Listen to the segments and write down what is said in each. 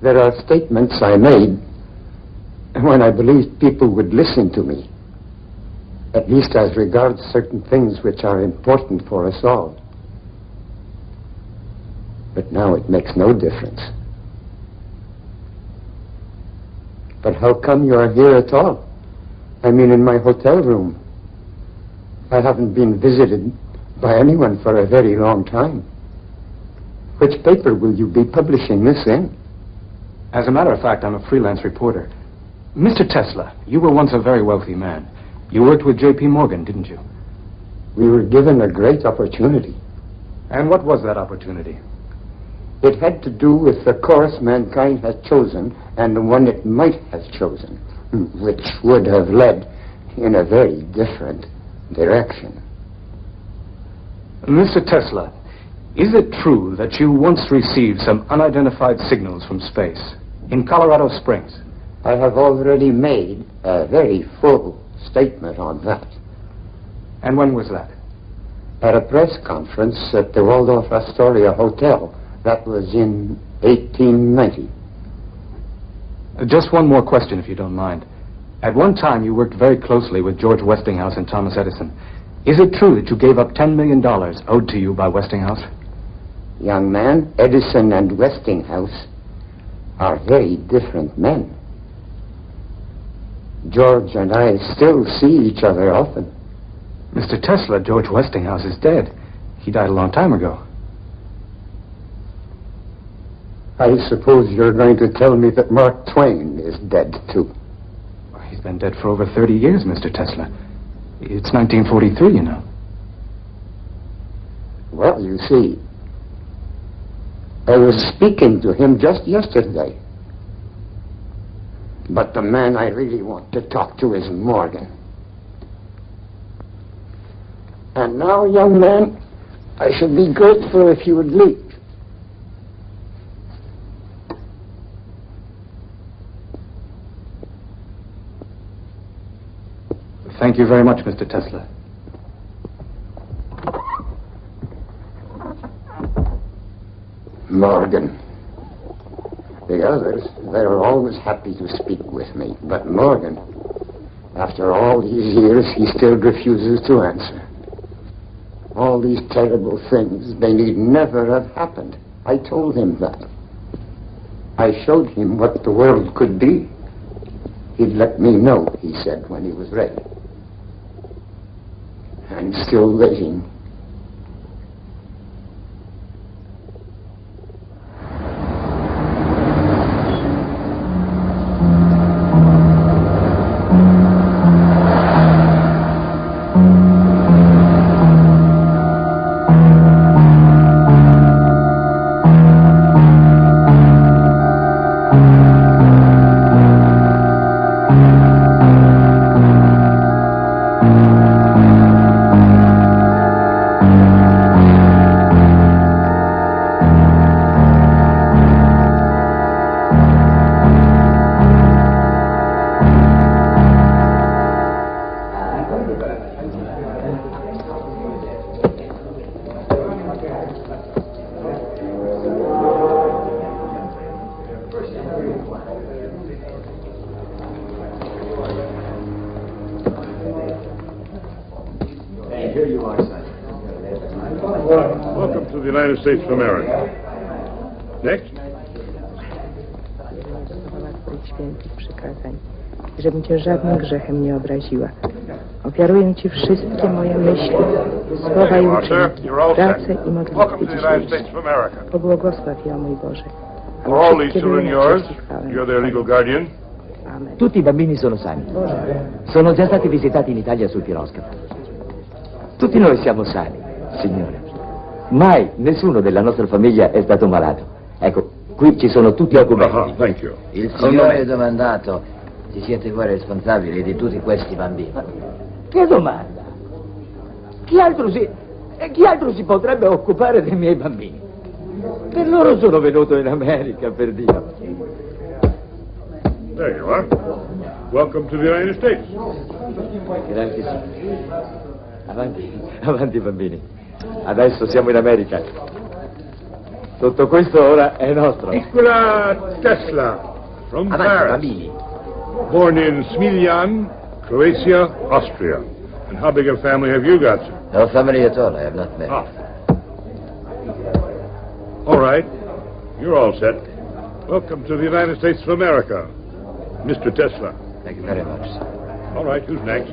There are statements I made when I believed people would listen to me, at least as regards certain things which are important for us all. But now it makes no difference. But how come you are here at all? I mean, in my hotel room. I haven't been visited by anyone for a very long time. Which paper will you be publishing this in? As a matter of fact, I'm a freelance reporter. Mr. Tesla, you were once a very wealthy man. You worked with J.P. Morgan, didn't you? We were given a great opportunity. And what was that opportunity? It had to do with the course mankind has chosen and the one it might have chosen, which would have led in a very different direction. Mr. Tesla, is it true that you once received some unidentified signals from space in Colorado Springs? I have already made a very full statement on that. And when was that? At a press conference at the Waldorf Astoria Hotel. That was in 1890. Just one more question, if you don't mind. At one time, you worked very closely with George Westinghouse and Thomas Edison. Is it true that you gave up $10 million owed to you by Westinghouse? Young man, Edison and Westinghouse are very different men. George and I still see each other often. Mr. Tesla, George Westinghouse is dead. He died a long time ago. I suppose you're going to tell me that Mark Twain is dead, too. He's been dead for over 30 years, Mr. Tesla. It's 1943, you know. Well, you see, I was speaking to him just yesterday. But the man I really want to talk to is Morgan. And now, young man, I should be grateful if you would leave. Thank you very much, Mr. Tesla. Morgan. The others, they were always happy to speak with me. But Morgan, after all these years, he still refuses to answer. All these terrible things, they need never have happened. I told him that. I showed him what the world could be. He'd let me know, he said, when he was ready. I'm still waiting. here you are, son. Welcome to the United States of America. Next. Świętych przykazań, żebym cię żadnym grzechem nie obraziła. Ofiaruję ci wszystkie moje myśli, słowa i uczynki, pracę i modlitwy dzisiejsze. Pobłogosław je, o mój Boże. Are all these children yours? You're their legal guardian? Amen. Tutti i bambini sono sani. Sono già stati visitati in Italia sul piroscafo. Tutti noi siamo sani, signore. Mai nessuno della nostra famiglia è stato malato. Ecco, qui ci sono tutti i documenti. Thank you. Il signore domandato se siete voi responsabili di tutti questi bambini. Che domanda? Chi altro si potrebbe occupare dei miei bambini? Per loro sono venuto in America, per Dio. There you are. Welcome to the United States. Grazie, signore. Avanti, bambini. Adesso siamo in America. Tutto questo ora è nostro. Nikola Tesla, from Avanti, Paris. bambini. Born in Smiljan, Croatia, Austria. And how big a family have you got, sir? No family at all. I have not married. All right. You're all set. Welcome to the United States of America, Mr. Tesla. Thank you very much, sir. All right, who's next?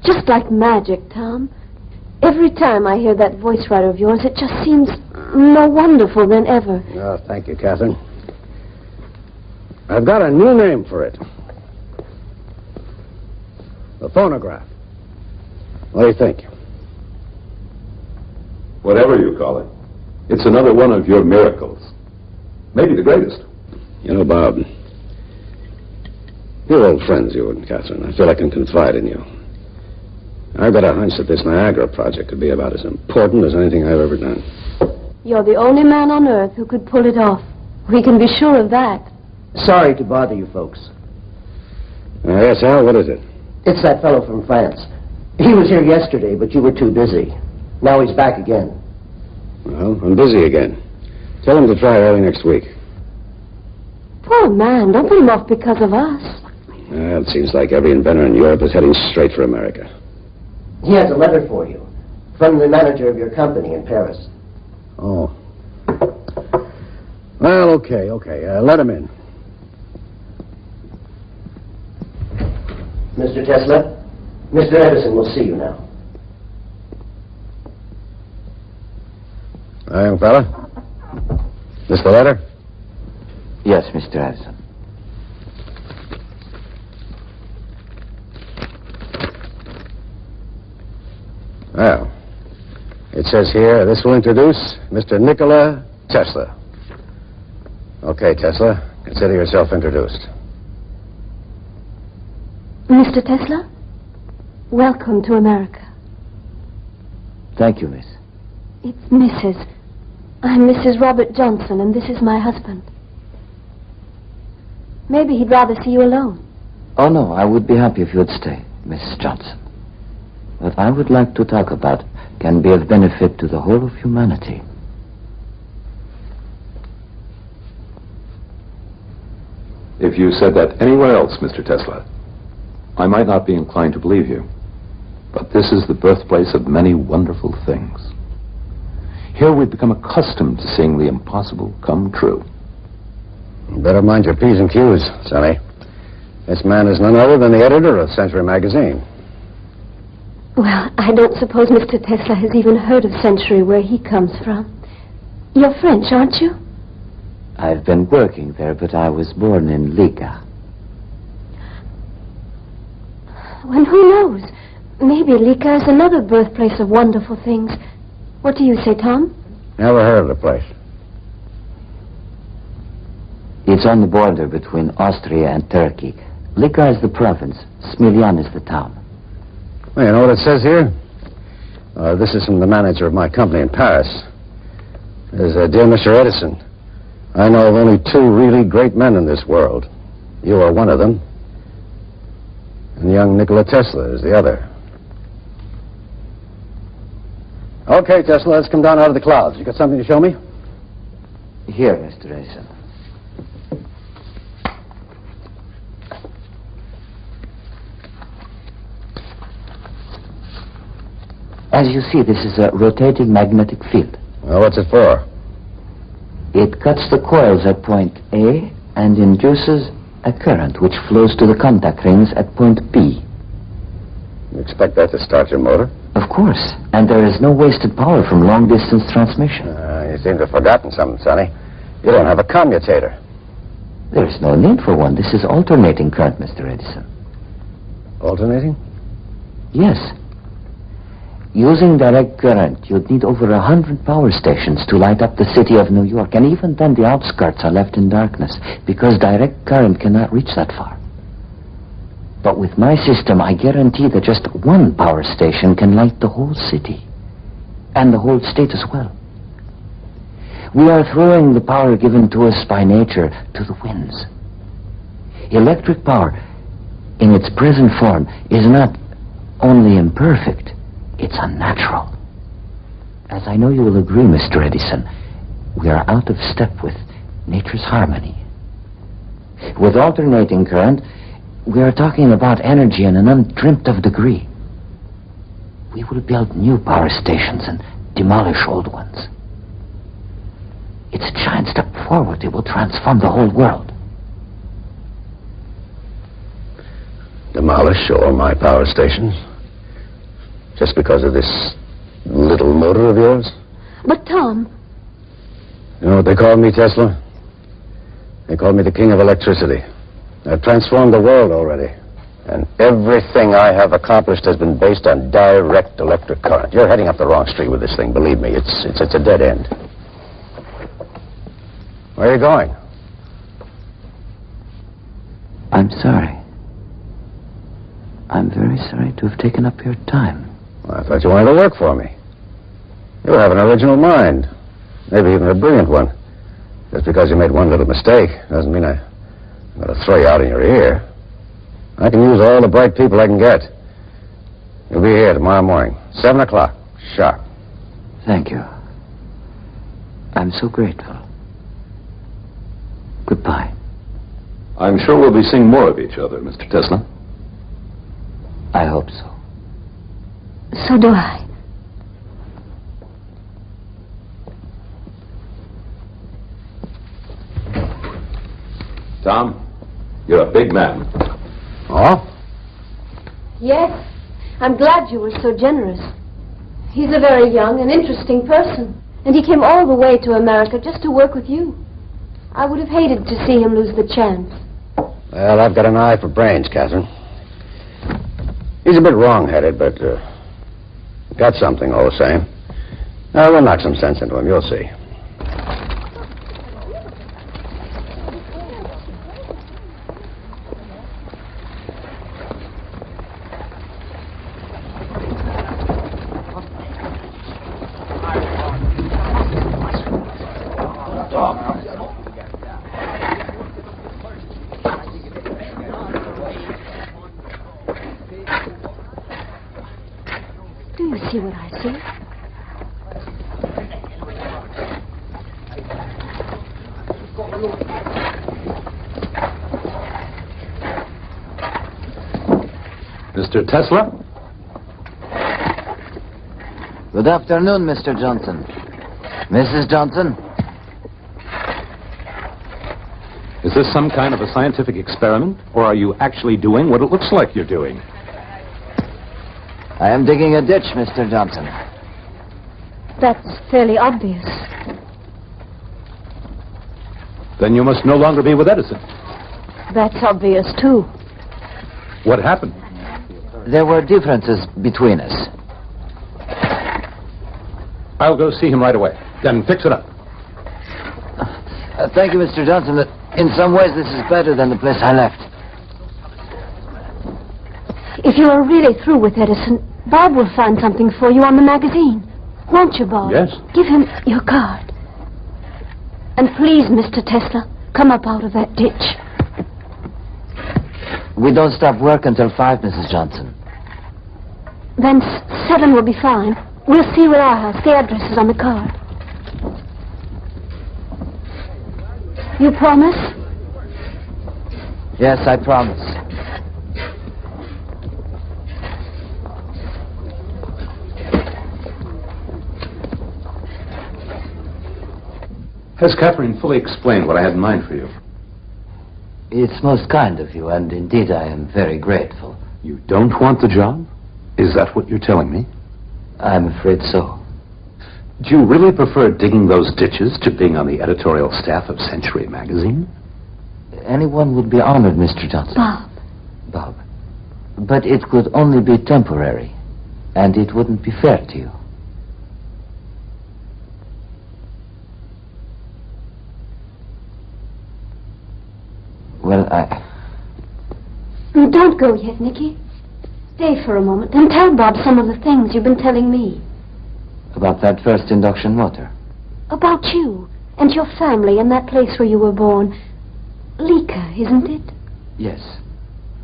Just like magic, Tom. Every time I hear that voice writer of yours, it just seems more wonderful than ever. Oh, thank you, Catherine. I've got a new name for it. The phonograph. What do you think? Whatever you call it, it's another one of your miracles. Maybe the greatest. You know, Bob, you're old friends, you and Catherine. I feel I can confide in you. I've got a hunch that this Niagara project could be about as important as anything I've ever done. You're the only man on Earth who could pull it off. We can be sure of that. Sorry to bother you folks. Yes, Al, what is it? It's that fellow from France. He was here yesterday, but you were too busy. Now he's back again. Well, I'm busy again. Tell him to try early next week. Poor man, don't put him off because of us. It seems like every inventor in Europe is heading straight for America. He has a letter for you from the manager of your company in Paris. Oh. Well, okay. Let him in. Mr. Tesla, Mr. Edison will see you now. Hi, young fella. This the letter? Yes, Mr. Edison. Well, it says here, this will introduce Mr. Nikola Tesla. Okay, Tesla, consider yourself introduced. Mr. Tesla, welcome to America. Thank you, miss. It's Mrs. I'm Mrs. Robert Johnson, and this is my husband. Maybe he'd rather see you alone. Oh, no, I would be happy if you'd stay, Mrs. Johnson. What I would like to talk about can be of benefit to the whole of humanity. If you said that anywhere else, Mr. Tesla, I might not be inclined to believe you. But this is the birthplace of many wonderful things. Here we've become accustomed to seeing the impossible come true. You better mind your P's and Q's, Sonny. This man is none other than the editor of Century magazine. Well, I don't suppose Mr. Tesla has even heard of Century, where he comes from. You're French, aren't you? I've been working there, but I was born in Liga. Well, who knows? Maybe Lika is another birthplace of wonderful things. What do you say, Tom? Never heard of the place. It's on the border between Austria and Turkey. Liga is the province. Smiljan is the town. Well, you know what it says here? This is from the manager of my company in Paris. It says, Dear Mr. Edison, I know of only two really great men in this world. You are one of them. And young Nikola Tesla is the other. Okay, Tesla, let's come down out of the clouds. You got something to show me? Here, Mr. Edison. As you see, this is a rotating magnetic field. Well, what's it for? It cuts the coils at point A and induces a current which flows to the contact rings at point B. You expect that to start your motor? Of course. And there is no wasted power from long-distance transmission. You seem to have forgotten something, Sonny. You don't have a commutator. There is no need for one. This is alternating current, Mr. Edison. Alternating? Yes. Using direct current, you'd need over 100 power stations to light up the city of New York, and even then the outskirts are left in darkness, because direct current cannot reach that far. But with my system, I guarantee that just one power station can light the whole city, and the whole state as well. We are throwing the power given to us by nature to the winds. Electric power, in its present form, is not only imperfect, it's unnatural. As I know you will agree, Mr. Edison, we are out of step with nature's harmony. With alternating current, we are talking about energy in an undreamt of degree. We will build new power stations and demolish old ones. It's a giant step forward. It will transform the whole world. Demolish all my power stations? Just because of this little motor of yours? But, Tom... You know what they call me, Tesla? They call me the king of electricity. I've transformed the world already. And everything I have accomplished has been based on direct electric current. You're heading up the wrong street with this thing, believe me. It's a dead end. Where are you going? I'm sorry. I'm very sorry to have taken up your time. Well, I thought you wanted to work for me. You have an original mind. Maybe even a brilliant one. Just because you made one little mistake doesn't mean I'm going to throw you out in your ear. I can use all the bright people I can get. You'll be here tomorrow morning, 7 o'clock, sharp. Thank you. I'm so grateful. Goodbye. I'm sure we'll be seeing more of each other, Mr. Tesla. I hope so. So do I. Tom, you're a big man. Oh? Yes, I'm glad you were so generous. He's a very young and interesting person, and he came all the way to America just to work with you. I would have hated to see him lose the chance. Well, I've got an eye for brains, Catherine. He's a bit wrong-headed, but got something all the same. We'll knock some sense into him, you'll see. Do you see what I see? Mr. Tesla? Good afternoon, Mr. Johnson. Mrs. Johnson? Is this some kind of a scientific experiment, or are you actually doing what it looks like you're doing? I am digging a ditch, Mr. Johnson. That's fairly obvious. Then you must no longer be with Edison. That's obvious, too. What happened? There were differences between us. I'll go see him right away. Then fix it up. Thank you, Mr. Johnson, but in some ways this is better than the place I left. If you are really through with Edison, Bob will find something for you on the magazine. Won't you, Bob? Yes. Give him your card. And please, Mr. Tesla, come up out of that ditch. We don't stop work until 5, Mrs. Johnson. Then 7 will be fine. We'll see you at our house. The address is on the card. You promise? Yes, I promise. Has Catherine fully explained what I had in mind for you? It's most kind of you, and indeed I am very grateful. You don't want the job? Is that what you're telling me? I'm afraid so. Do you really prefer digging those ditches to being on the editorial staff of Century magazine? Anyone would be honored, Mr. Johnson. Bob. But it could only be temporary, and it wouldn't be fair to you. Well, No, don't go yet, Nicky. Stay for a moment and tell Bob some of the things you've been telling me. About that first induction motor. About you and your family and that place where you were born. Lika, isn't it? Yes.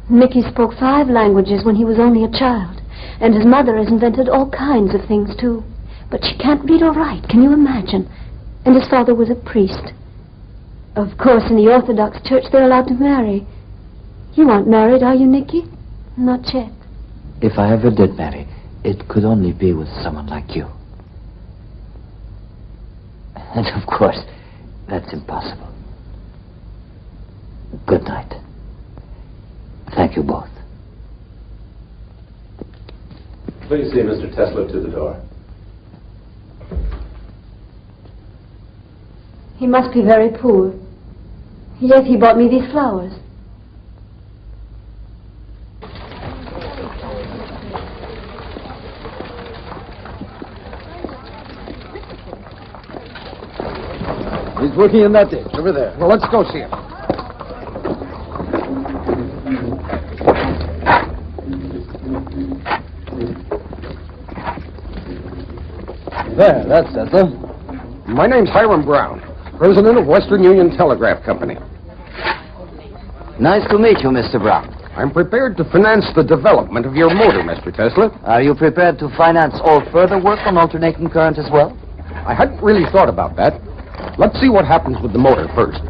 Nicky spoke 5 languages when he was only a child, and his mother has invented all kinds of things, too. But she can't read or write, can you imagine? And his father was a priest. Of course, in the Orthodox Church, they're allowed to marry. You aren't married, are you, Nicky? Not yet. If I ever did marry, it could only be with someone like you. And of course, that's impossible. Good night. Thank you both. Please see Mr. Tesla to the door. He must be very poor. Yet he bought me these flowers. He's working in that ditch, over there. Well, let's go see him. There, that's Tesla. My name's Hiram Brown, president of Western Union Telegraph Company. Nice to meet you, Mr. Brown. I'm prepared to finance the development of your motor, Mr. Tesla. Are you prepared to finance all further work on alternating current as well? I hadn't really thought about that. Let's see what happens with the motor first.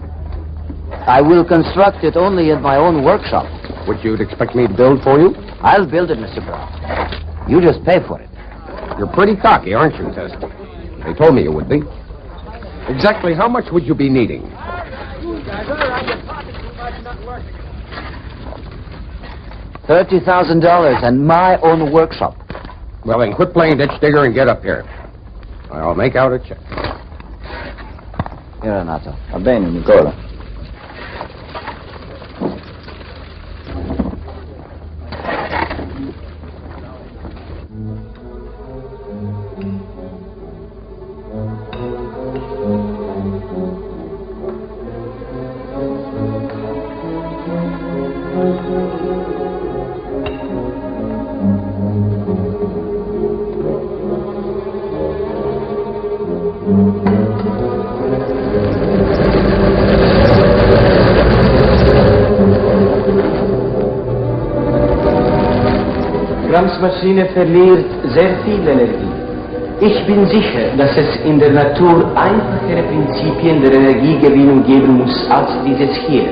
I will construct it only in my own workshop. Which you'd expect me to build for you? I'll build it, Mr. Brown. You just pay for it. You're pretty cocky, aren't you, Tesla? They told me you would be. Exactly how much would you be needing? $30,000 and my own workshop. Well, then quit playing ditch digger and get up here. I'll make out a check. Here, Renato. Va bene, Nicola. Maschine verliert sehr viel Energie. Ich bin sicher, dass es in der Natur einfachere Prinzipien der Energiegewinnung geben muss als dieses hier.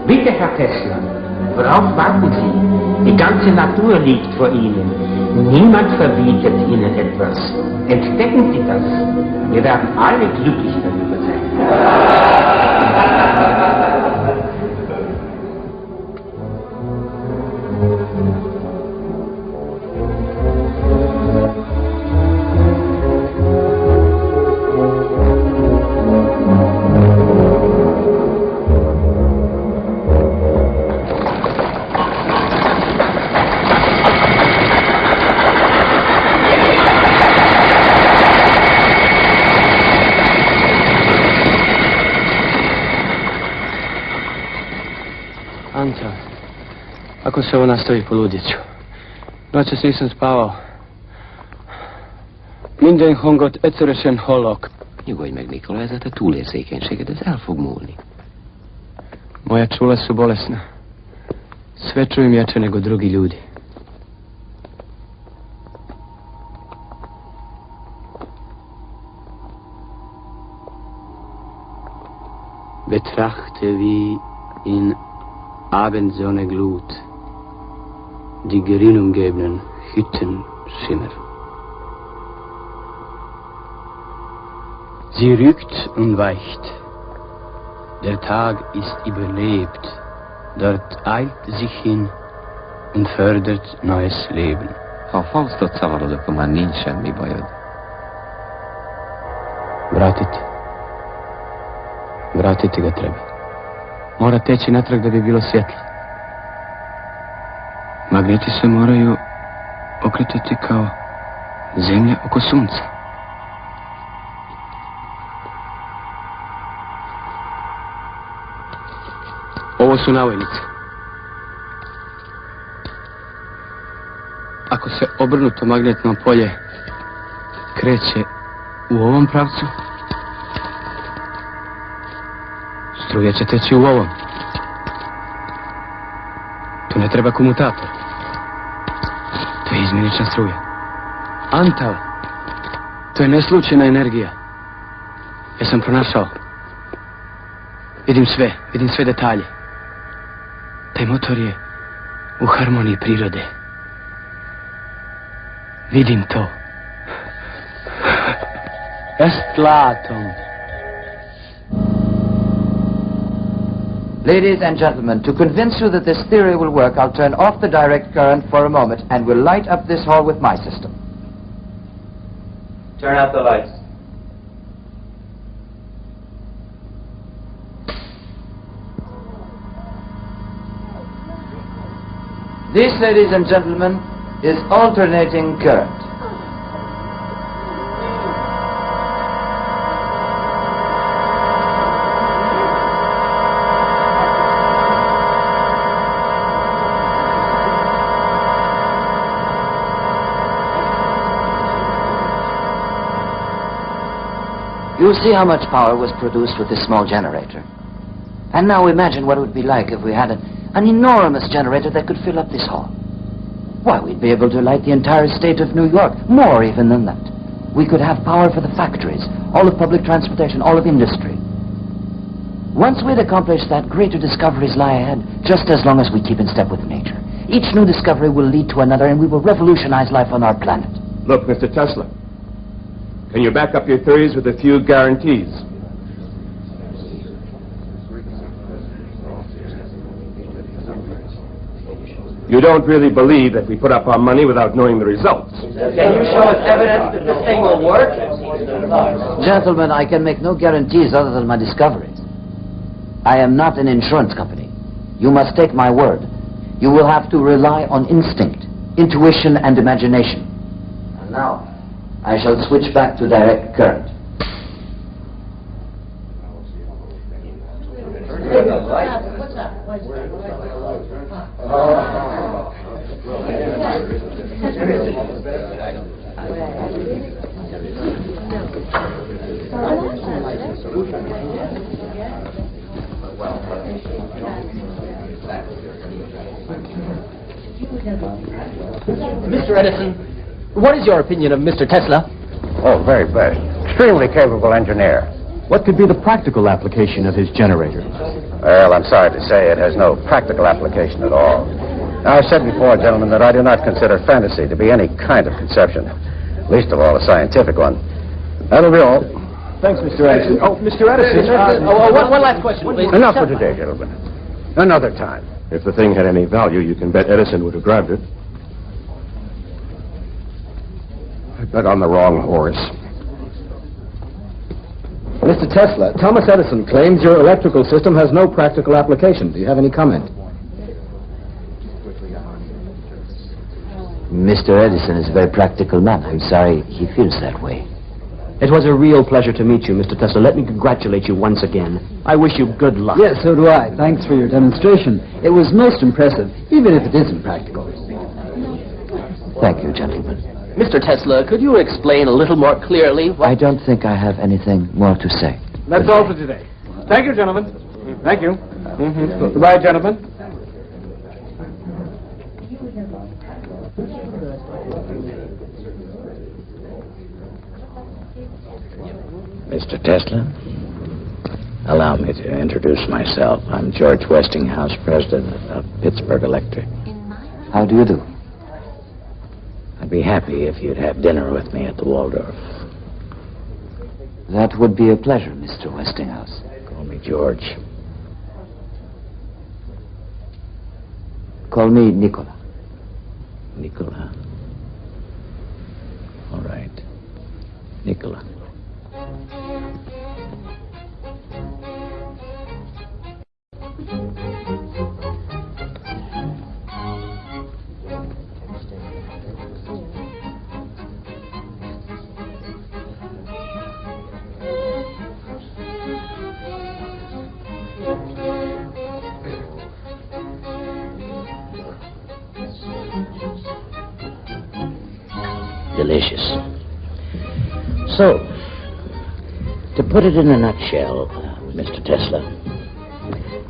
Bitte, Herr Tesla, worauf warten Sie? Die ganze Natur liegt vor Ihnen. Niemand verbietet Ihnen etwas. Entdecken Sie das. Wir werden alle glücklich darüber sein. Ako se ovo nastavi, poludjet ću. Noćas nisam spavao. Minden hangot egyszerűen hallok. Nyugodj meg, Nikola, ez a túlérzékenységed, ez el fog múlni. Moja čula su bolesna. Sve čujem jače nego drugi ljudi. Betrachte wie in Abendsonneglut die grün umgebenen Hütten schimmern. Sie rückt und weicht. Der Tag ist überlebt. Dort eilt sich hin und fördert neues Leben. Ha a Faustot szavarod, akkor már nincs semmi bajod. Vratiti ga treba. Mora teći natrag da bi bilo svjetlo. Magneti se moraju okretati kao zemlja oko sunca. Ovo su navojnice. Ako se obrnuto magnetno polje kreće u ovom pravcu, struja će teći u ovom. Tu ne treba komutator. To je izmjenična struja. Antal. To je neslučajna energija. Ja sam pronašao. Vidim sve detalje. Taj motor je u harmoniji prirode. Vidim to. Estlatom. Ladies and gentlemen, to convince you that this theory will work, I'll turn off the direct current for a moment and we'll light up this hall with my system. Turn out the lights. This, ladies and gentlemen, is alternating current. You see how much power was produced with this small generator. And now imagine what it would be like if we had an enormous generator that could fill up this hall. Why, we'd be able to light the entire state of New York, more even than that. We could have power for the factories, all of public transportation, all of industry. Once we'd accomplished that, greater discoveries lie ahead, just as long as we keep in step with nature. Each new discovery will lead to another, and we will revolutionize life on our planet. Look, Mr. Tesla, can you back up your theories with a few guarantees? You don't really believe that we put up our money without knowing the results. Can you show us evidence that this thing will work? Gentlemen, I can make no guarantees other than my discoveries. I am not an insurance company. You must take my word. You will have to rely on instinct, intuition, and imagination. And now, I shall switch back to direct current. Mr. Edison, what is your opinion of Mr. Tesla? Oh, very best. Extremely capable engineer. What could be the practical application of his generator? Well, I'm sorry to say it has no practical application at all. Now, I've said before, gentlemen, that I do not consider fantasy to be any kind of conception, least of all a scientific one. That'll be all. Thanks, Mr. Edison. Oh, Mr. Edison. One last question, please. Enough for today, gentlemen. Another time. If the thing had any value, you can bet Edison would have grabbed it. I bet on the wrong horse. Mr. Tesla, Thomas Edison claims your electrical system has no practical application. Do you have any comment? Mr. Edison is a very practical man. I'm sorry he feels that way. It was a real pleasure to meet you, Mr. Tesla. Let me congratulate you once again. I wish you good luck. Yes, so do I. Thanks for your demonstration. It was most impressive, even if it isn't practical. Thank you, gentlemen. Mr. Tesla, could you explain a little more clearly what... I don't think I have anything more to say. That's all for today. Thank you, gentlemen. Thank you. Goodbye, gentlemen. Mr. Tesla, allow me to introduce myself. I'm George Westinghouse, president of Pittsburgh Electric. How do you do? I'd be happy if you'd have dinner with me at the Waldorf. That would be a pleasure, Mr. Westinghouse. Call me George. Call me Nicola. Nicola. All right. Nicola. Delicious. So, to put it in a nutshell, Mr. Tesla,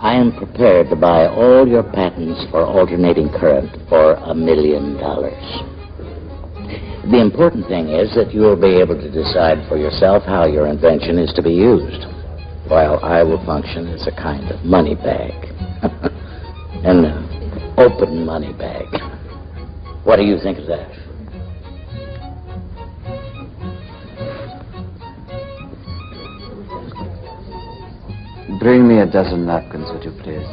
I am prepared to buy all your patents for alternating current for $1 million. The important thing is that you will be able to decide for yourself how your invention is to be used, while I will function as a kind of money bag. An open money bag. What do you think of that? Bring me a dozen napkins, would you please?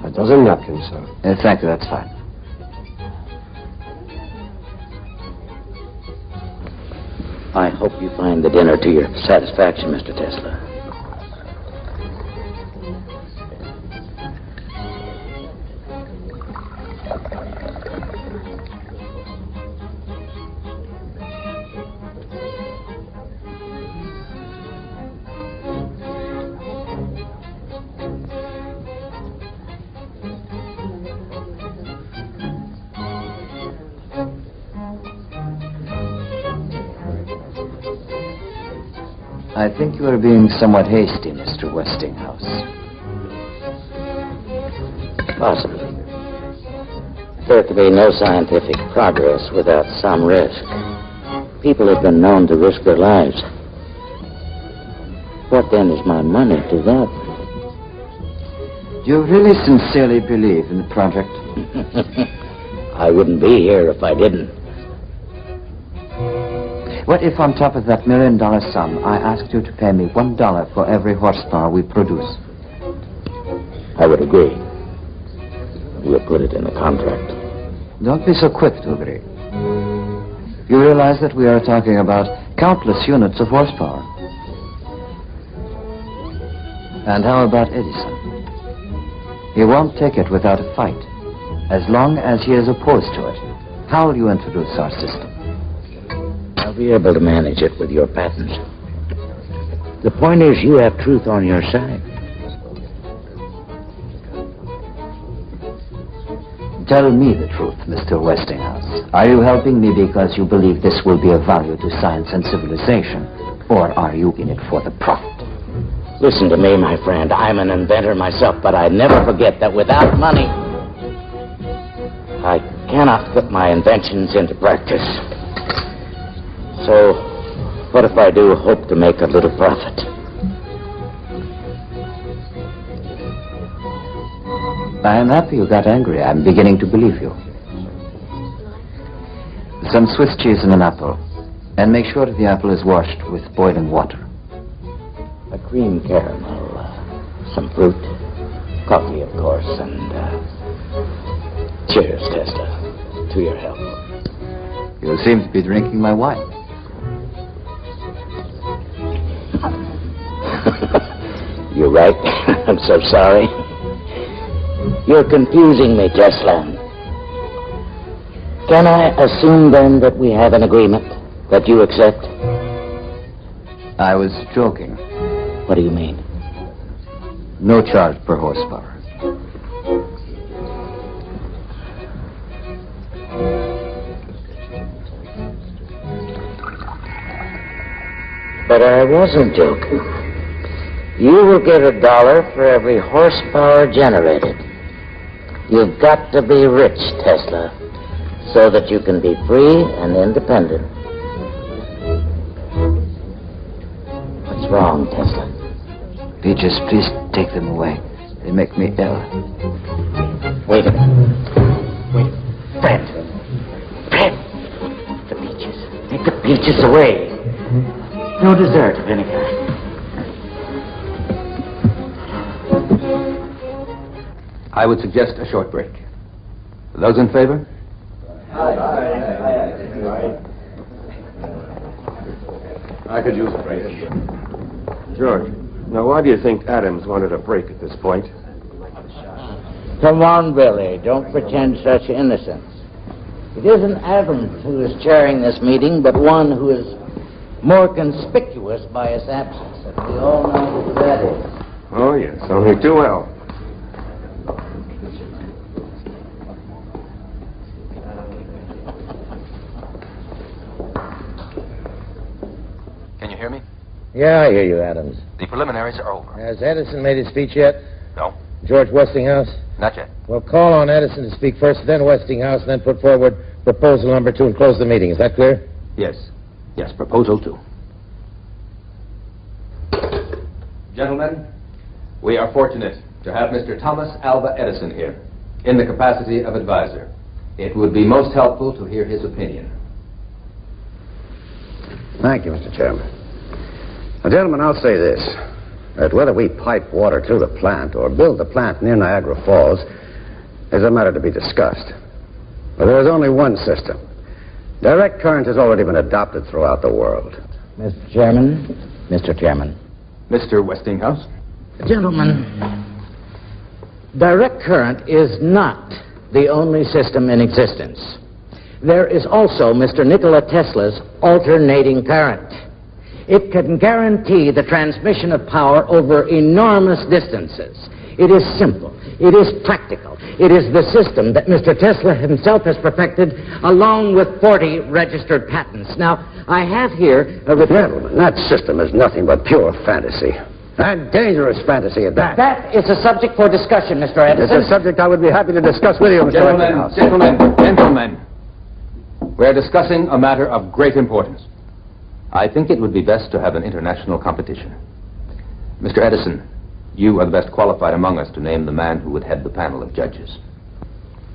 A dozen napkins, sir. Thank you, that's fine. I hope you find the dinner to your satisfaction, Mr. Tesla. I think you are being somewhat hasty, Mr. Westinghouse. Possibly. There can be no scientific progress without some risk. People have been known to risk their lives. What then is my money to that? Do you really sincerely believe in the project? I wouldn't be here if I didn't. What if on top of that $1 million sum, I asked you to pay me $1 for every horsepower we produce? I would agree. We'll put it in the contract. Don't be so quick to agree. You realize that we are talking about countless units of horsepower. And how about Edison? He won't take it without a fight, as long as he is opposed to it. How will you introduce our system? I'll be able to manage it with your patents. The point is, you have truth on your side. Tell me the truth, Mr. Westinghouse. Are you helping me because you believe this will be of value to science and civilization? Or are you in it for the profit? Listen to me, my friend. I'm an inventor myself, but I never forget that without money, I cannot put my inventions into practice. So, what if I do hope to make a little profit? I am happy you got angry. I'm beginning to believe you. Some Swiss cheese and an apple. And make sure the apple is washed with boiling water. A cream caramel, some fruit, coffee, of course, and cheers, Tesla, to your health. You seem to be drinking my wine. You're right. I'm so sorry. You're confusing me, Tesla. Can I assume, then, that we have an agreement that you accept? I was joking. What do you mean? No charge per horsepower. But I wasn't joking. You will get $1 for every horsepower generated. You've got to be rich, Tesla, so that you can be free and independent. What's wrong, Tesla? Peaches, please take them away. They make me ill. Wait a minute. Wait. Fred. Fred. The peaches. Take the peaches away. No dessert of any kind. I would suggest a short break. Those in favor? I could use a break. George, now why do you think Adams wanted a break at this point? Come on, Billy. Don't pretend such innocence. It isn't Adams who is chairing this meeting, but one who is more conspicuous by his absence. And we all know who that is. Oh, yes, only too well. Can you hear me? Yeah, I hear you, Adams. The preliminaries are over. Has Edison made his speech yet? No, George Westinghouse? not yet. Well, call on Edison to speak first, then Westinghouse, and then put forward proposal number 2 and close the meeting. Is that clear? Yes. Yes, proposal 2. Gentlemen, we are fortunate to have Mr. Thomas Alva Edison here in the capacity of advisor. It would be most helpful to hear his opinion. Thank you, Mr. Chairman. Now, gentlemen, I'll say this. That whether we pipe water to the plant or build the plant near Niagara Falls is a matter to be discussed. But there is only one system. Direct current has already been adopted throughout the world. Mr. Chairman. Mr. Westinghouse? Gentlemen, direct current is not the only system in existence. There is also Mr. Nikola Tesla's alternating current. It can guarantee the transmission of power over enormous distances. It is simple. It is practical. It is the system that Mr. Tesla himself has perfected, along with 40 registered patents. Now, I have here a... Gentlemen, that system is nothing but pure fantasy. And dangerous fantasy at that. That is a subject for discussion, Mr. Edison. It's a subject I would be happy to discuss with you, Mr. Westinghouse. Gentlemen. We're discussing a matter of great importance. I think it would be best to have an international competition. Mr. Edison, you are the best qualified among us to name the man who would head the panel of judges.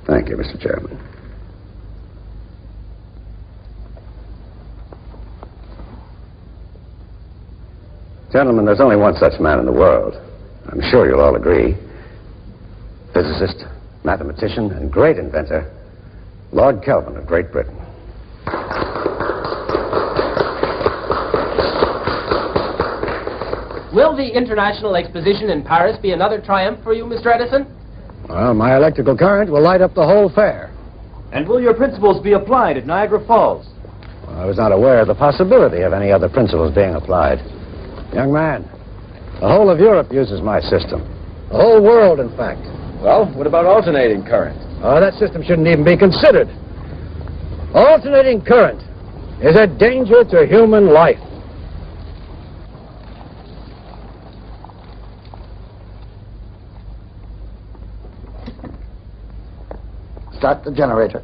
Thank you, Mr. Chairman. Gentlemen, there's only one such man in the world. I'm sure you'll all agree. Physicist, mathematician, and great inventor, Lord Kelvin of Great Britain. Will the International Exposition in Paris be another triumph for you, Mr. Edison? Well, my electrical current will light up the whole fair. And will your principles be applied at Niagara Falls? Well, I was not aware of the possibility of any other principles being applied. Young man, the whole of Europe uses my system. The whole world, in fact. Well, what about alternating current? Oh, that system shouldn't even be considered. Alternating current is a danger to human life. Start the generator.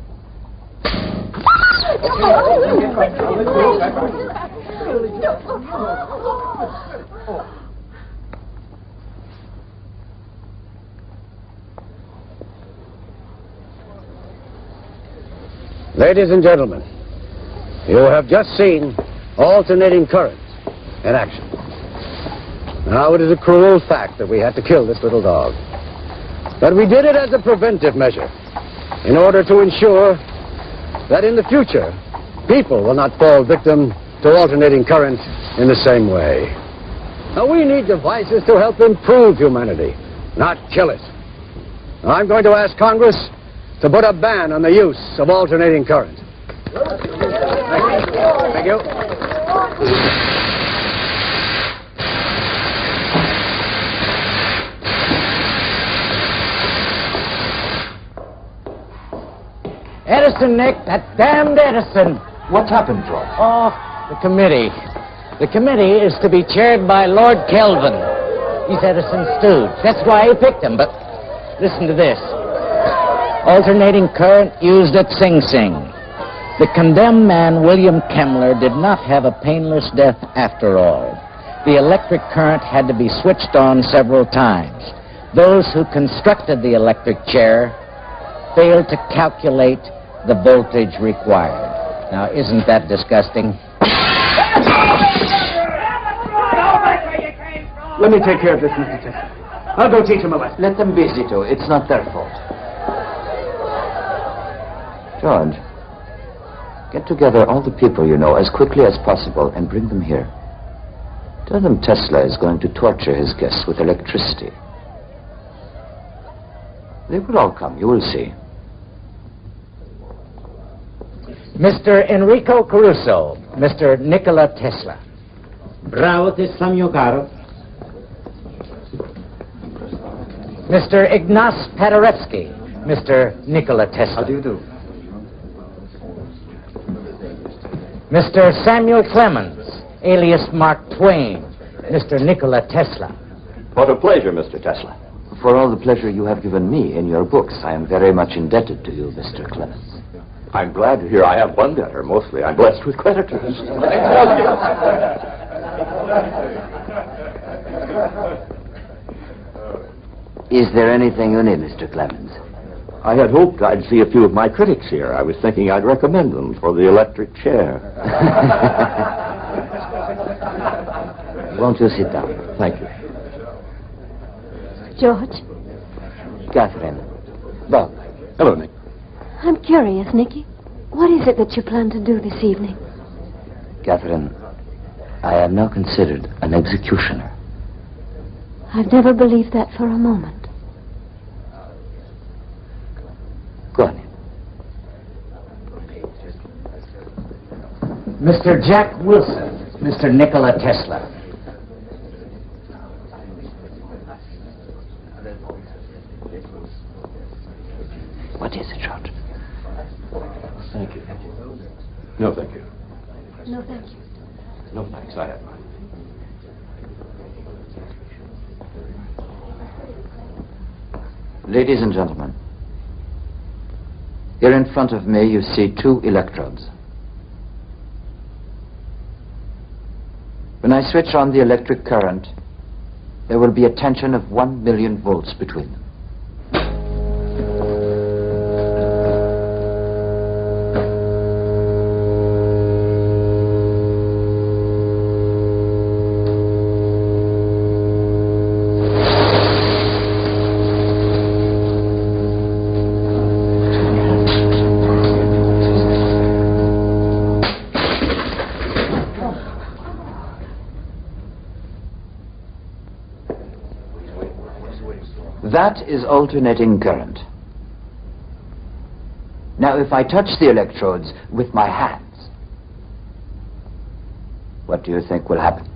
Ladies and gentlemen, you have just seen alternating current in action. Now, it is a cruel fact that we had to kill this little dog. But we did it as a preventive measure in order to ensure that in the future, people will not fall victim to alternating current in the same way. Now, we need devices to help improve humanity, not kill it. Now, I'm going to ask Congress to put a ban on the use of alternating current. Thank you. Edison, Nick, that damned Edison. What's happened, George? Oh, the committee. The committee is to be chaired by Lord Kelvin. He's Edison's stooge. That's why he picked him, but listen to this. Alternating current used at Sing Sing. The condemned man, William Kemmler, did not have a painless death after all. The electric current had to be switched on several times. Those who constructed the electric chair failed to calculate the voltage required. Now, isn't that disgusting? Let me take care of this, Mr. Tesla. I'll go teach them a lesson. Let them be, Zito. It's not their fault. George, get together all the people you know as quickly as possible and bring them here. Tell them Tesla is going to torture his guests with electricity. They will all come, you will see. Mr. Enrico Caruso, Mr. Nikola Tesla. Bravo, Tesla, mio caro. Mr. Ignace Paderewski, Mr. Nikola Tesla. How do you do? Mr. Samuel Clemens, alias Mark Twain, Mr. Nikola Tesla. What a pleasure, Mr. Tesla. For all the pleasure you have given me in your books, I am very much indebted to you, Mr. Clemens. I'm glad to hear I have one debtor. Mostly I'm blessed with creditors. Is there anything you need, Mr. Clemens? I had hoped I'd see a few of my critics here. I was thinking I'd recommend them for the electric chair. Won't you sit down? Thank you. George, Catherine. Bob. Hello, Nick. I'm curious, Nicky. What is it that you plan to do this evening? Catherine, I am now considered an executioner. I've never believed that for a moment. Go on. Mr. Jack Wilson, Mr. Nikola Tesla. What is it, George? Thank you. No, thank you. No, thank you. No, thanks. I have mine. Ladies and gentlemen, here in front of me you see two electrodes. When I switch on the electric current, there will be a tension of 1 million volts between them. That is alternating current. Now, if I touch the electrodes with my hands, what do you think will happen?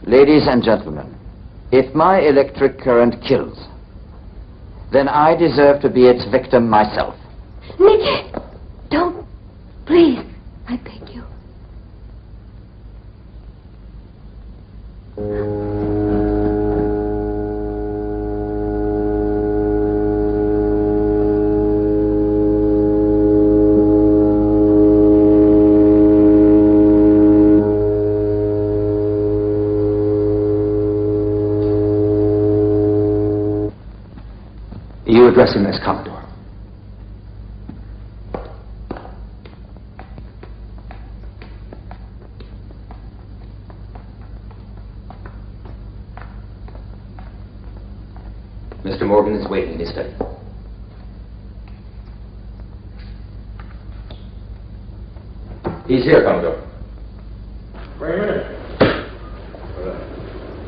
Ladies and gentlemen, if my electric current kills, then I deserve to be its victim myself. Nicky! Don't. Please. I beg you. You address him as Commodore. Mr. Morgan is waiting in his study. He's here, Commodore. Bring him in.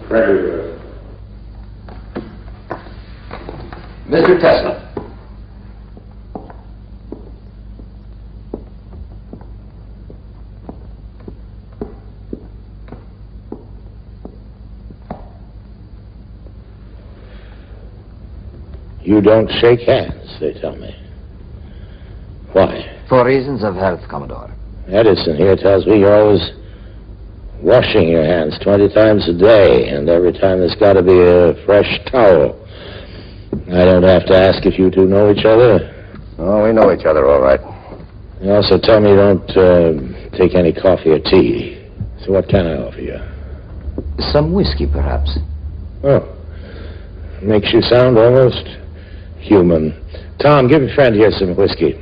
Frankie, Mr. Tesla. You don't shake hands, they tell me. Why? For reasons of health, Commodore. Edison here tells me you're always washing your hands 20 times a day, and every time there's got to be a fresh towel. I don't have to ask if you two know each other. Oh, we know each other all right. You also tell me you don't take any coffee or tea. So what can I offer you? Some whiskey, perhaps. Oh. Makes you sound almost human. Tom, give your friend here some whiskey.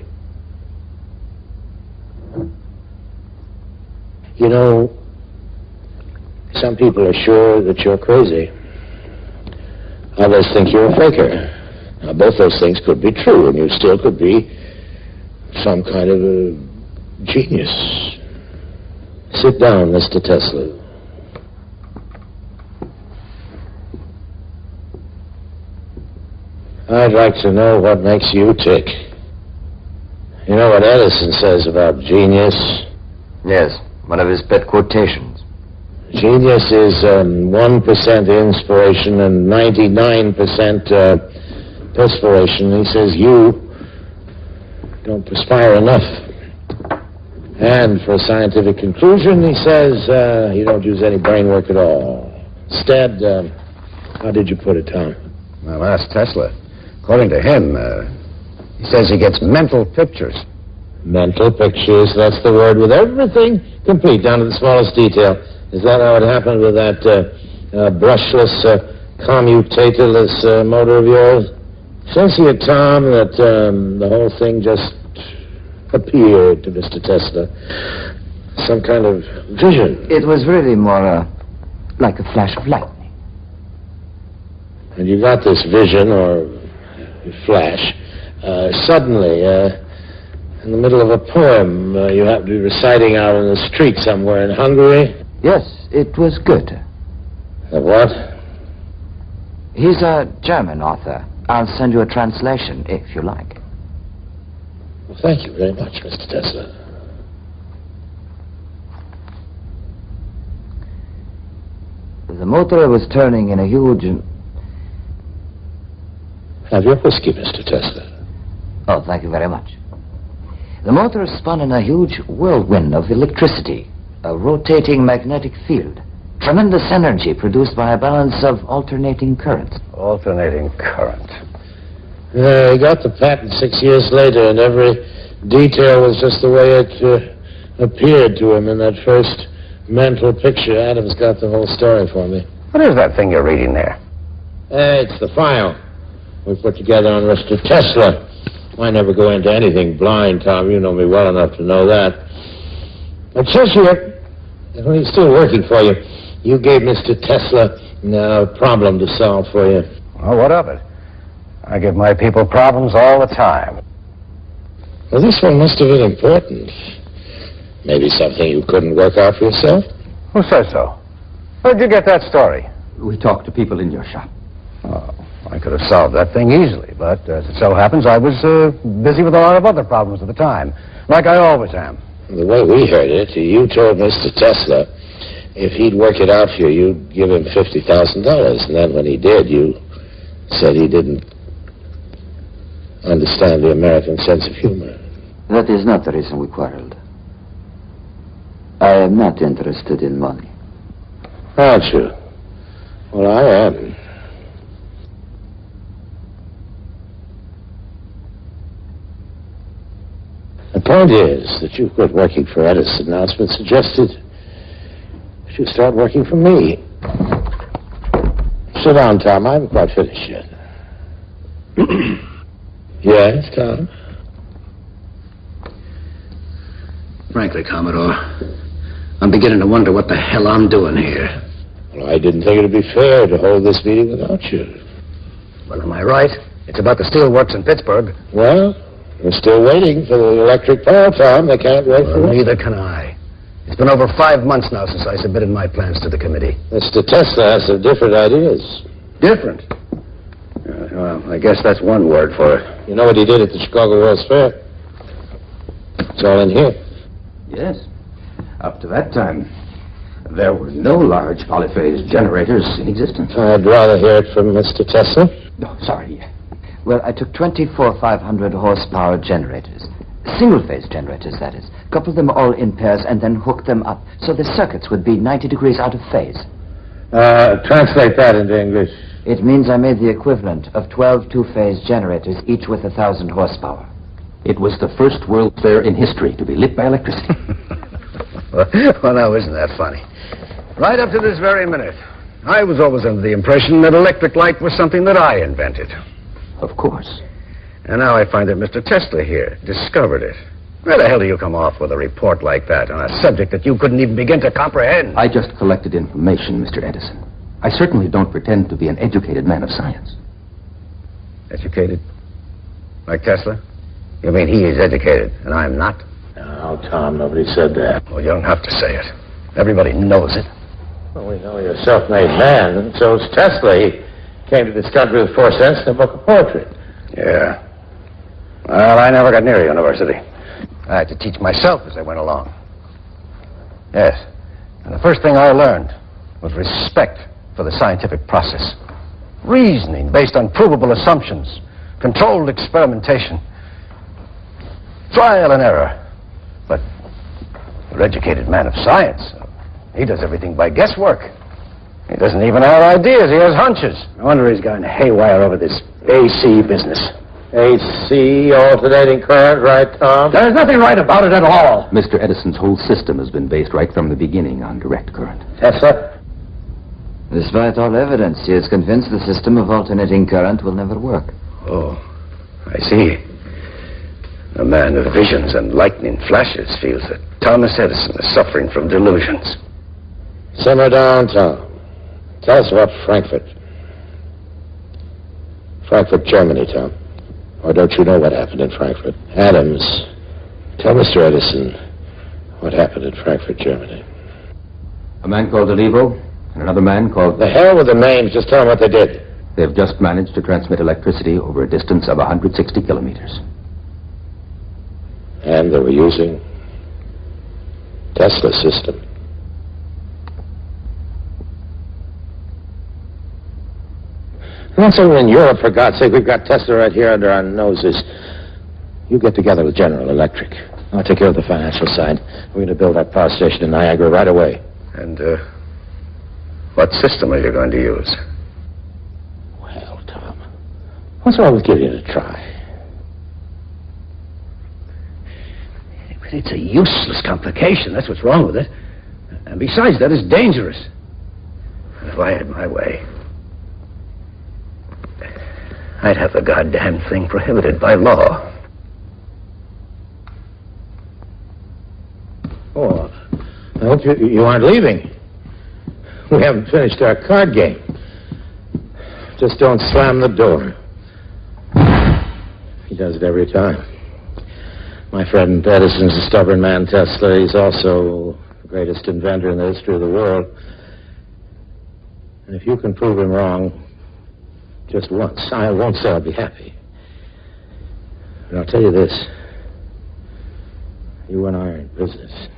You know, some people are sure that you're crazy. Others think you're a faker. Now, both those things could be true, and you still could be some kind of a genius. Sit down, Mr. Tesla. I'd like to know what makes you tick. You know what Edison says about genius? Yes, one of his pet quotations. Genius is 1% inspiration and 99% perspiration. He says you don't perspire enough. And for a scientific conclusion, he says you don't use any brain work at all. Instead, how did you put it, Tom? Well, ask Tesla. According to him, he says he gets mental pictures. Mental pictures, that's the word, with everything complete, down to the smallest detail. Is that how it happened with that brushless, commutatorless motor of yours? Says here, Tom, that the whole thing just appeared to Mr. Tesla. Some kind of vision. It was really more like a flash of lightning. And you got this vision, or flash, suddenly, in the middle of a poem you happen to be reciting out in the street somewhere in Hungary? Yes, it was Goethe. What? He's a German author. I'll send you a translation, if you like. Well, thank you very much, Mr. Tesla. The motor was turning in a huge... Have your whiskey, Mr. Tesla. Oh, thank you very much. The motor spun in a huge whirlwind of electricity, a rotating magnetic field, tremendous energy produced by a balance of alternating currents. Alternating current. He got the patent 6 years later, and every detail was just the way it appeared to him in that first mental picture. Adam's got the whole story for me. What is that thing you're reading there? It's the file we put together on Mr. Tesla. I never go into anything blind, Tom. You know me well enough to know that. It says here, when he's still working for you, you gave Mr. Tesla a problem to solve for you. Well, what of it? I give my people problems all the time. Well, this one must have been important. Maybe something you couldn't work out for yourself? Who says so? Where'd you get that story? We talked to people in your shop. Oh, I could have solved that thing easily, but as it so happens, I was busy with a lot of other problems at the time, like I always am. The way we heard it, you told Mr. Tesla if he'd work it out for you, you'd give him $50,000. And then when he did, you said he didn't understand the American sense of humor. That is not the reason we quarreled. I am not interested in money. Aren't you? Well, I am. The point is that you quit working for Edison. Now it's been suggested that you start working for me. Sit down, Tom. I haven't quite finished yet. Yes, Tom? Frankly, Commodore, I'm beginning to wonder what the hell I'm doing here. Well, I didn't think it would be fair to hold this meeting without you. Well, am I right? It's about the steelworks in Pittsburgh. Well, we're still waiting for the electric power, Tom. They can't wait for it. Neither can I. It's been over 5 months now since I submitted my plans to the committee. Mr. Tesla has some different ideas. Different? Well, I guess that's one word for it. You know what he did at the Chicago World's Fair? It's all in here. Yes. Up to that time, there were no large polyphase generators in existence. I'd rather hear it from Mr. Tesla. Oh, sorry. Well, I took 24 500 horsepower generators. Single-phase generators, that is. Coupled them all in pairs and then hooked them up so the circuits would be 90 degrees out of phase. Translate that into English. It means I made the equivalent of 12 two-phase generators, each with 1,000 horsepower. It was the first World Fair in history to be lit by electricity. Well, now, isn't that funny? Right up to this very minute, I was always under the impression that electric light was something that I invented. Of course. And now I find that Mr. Tesla here discovered it. Where the hell do you come off with a report like that on a subject that you couldn't even begin to comprehend? I just collected information, Mr. Edison. I certainly don't pretend to be an educated man of science. Educated? Like Tesla? You mean he is educated and I'm not? No, Tom, nobody said that. Well, you don't have to say it. Everybody knows it. Well, we know you're a self-made man, and so's Tesla. He came to this country with 4 cents and a book of poetry. Yeah. Well, I never got near university. I had to teach myself as I went along. Yes. And the first thing I learned was respect for the scientific process. Reasoning based on provable assumptions. Controlled experimentation. Trial and error. But an educated man of science, he does everything by guesswork. He doesn't even have ideas. He has hunches. No wonder he's gone haywire over this AC business. AC, alternating current, right, Tom? There's nothing right about it at all. Mr. Edison's whole system has been based right from the beginning on direct current. Tesla? Despite all evidence, he is convinced the system of alternating current will never work. Oh, I see. A man of visions and lightning flashes feels that Thomas Edison is suffering from delusions. Simmer down, Tom. Tell us about Frankfurt. Frankfurt, Germany, Tom. Or don't you know what happened in Frankfurt? Adams, tell Mr. Edison what happened in Frankfurt, Germany. A man called Olivo and another man called... The hell with the names. Just tell them what they did. They've just managed to transmit electricity over a distance of 160 kilometers. And they were using Tesla's system. Once over in Europe, for God's sake, we've got Tesla right here under our noses. You get together with General Electric. I'll take care of the financial side. We're going to build that power station in Niagara right away. And, what system are you going to use? Well, Tom, what's wrong with giving it a try? But it's a useless complication. That's what's wrong with it. And besides that, it's dangerous. If I had my way, I'd have the goddamn thing prohibited by law. Oh, I hope you aren't leaving. We haven't finished our card game. Just don't slam the door. He does it every time. My friend Edison's a stubborn man, Tesla. He's also the greatest inventor in the history of the world. And if you can prove him wrong, Just once. I won't say I'll be happy. But I'll tell you this. You and I are in business.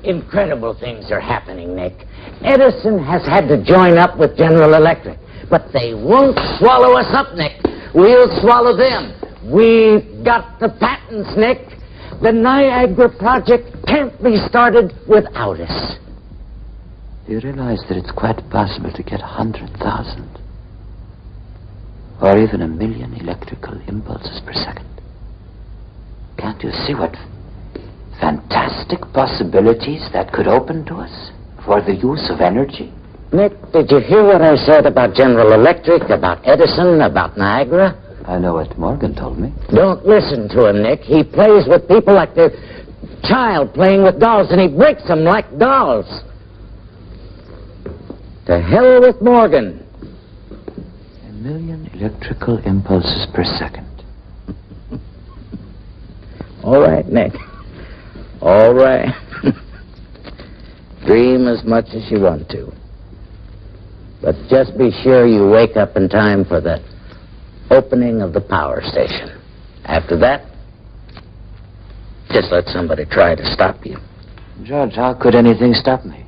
Incredible things are happening, Nick. Edison has had to join up with General Electric, but they won't swallow us up, Nick. We'll swallow them. We've got the patents, Nick. The Niagara project can't be started without us. Do you realize that it's quite possible to get 100,000 or even 1 million electrical impulses per second? Can't you see what fantastic possibilities that could open to us for the use of energy? Nick, did you hear what I said about General Electric, about Edison, about Niagara? I know what Morgan told me. Don't listen to him, Nick. He plays with people like the child playing with dolls, and he breaks them like dolls. To hell with Morgan. 1 million electrical impulses per second. All right, Nick. All right. Dream as much as you want to. But just be sure you wake up in time for the opening of the power station. After that, just let somebody try to stop you. George, how could anything stop me?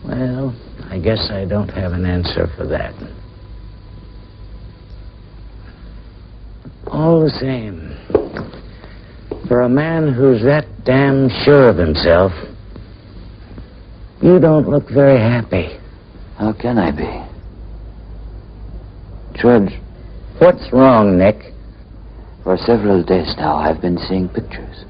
Well, I guess I don't have an answer for that. All the same, for a man who's that damn sure of himself, you don't look very happy. How can I be? George. What's wrong, Nick? For several days now, I've been seeing pictures.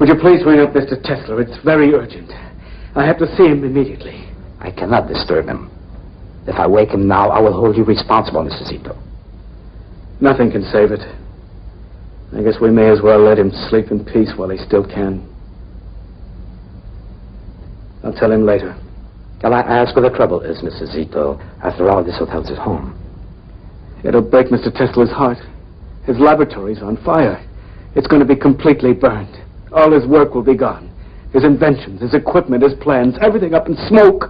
Would you please ring up Mr. Tesla? It's very urgent. I have to see him immediately. I cannot disturb him. If I wake him now, I will hold you responsible, Mr. Zito. Nothing can save it. I guess we may as well let him sleep in peace while he still can. I'll tell him later. Can I ask what the trouble is, Mr. Zito? After all, this hotel's his home. It'll break Mr. Tesla's heart. His laboratory's on fire. It's going to be completely burned. All his work will be gone. His inventions, his equipment, his plans, everything up in smoke.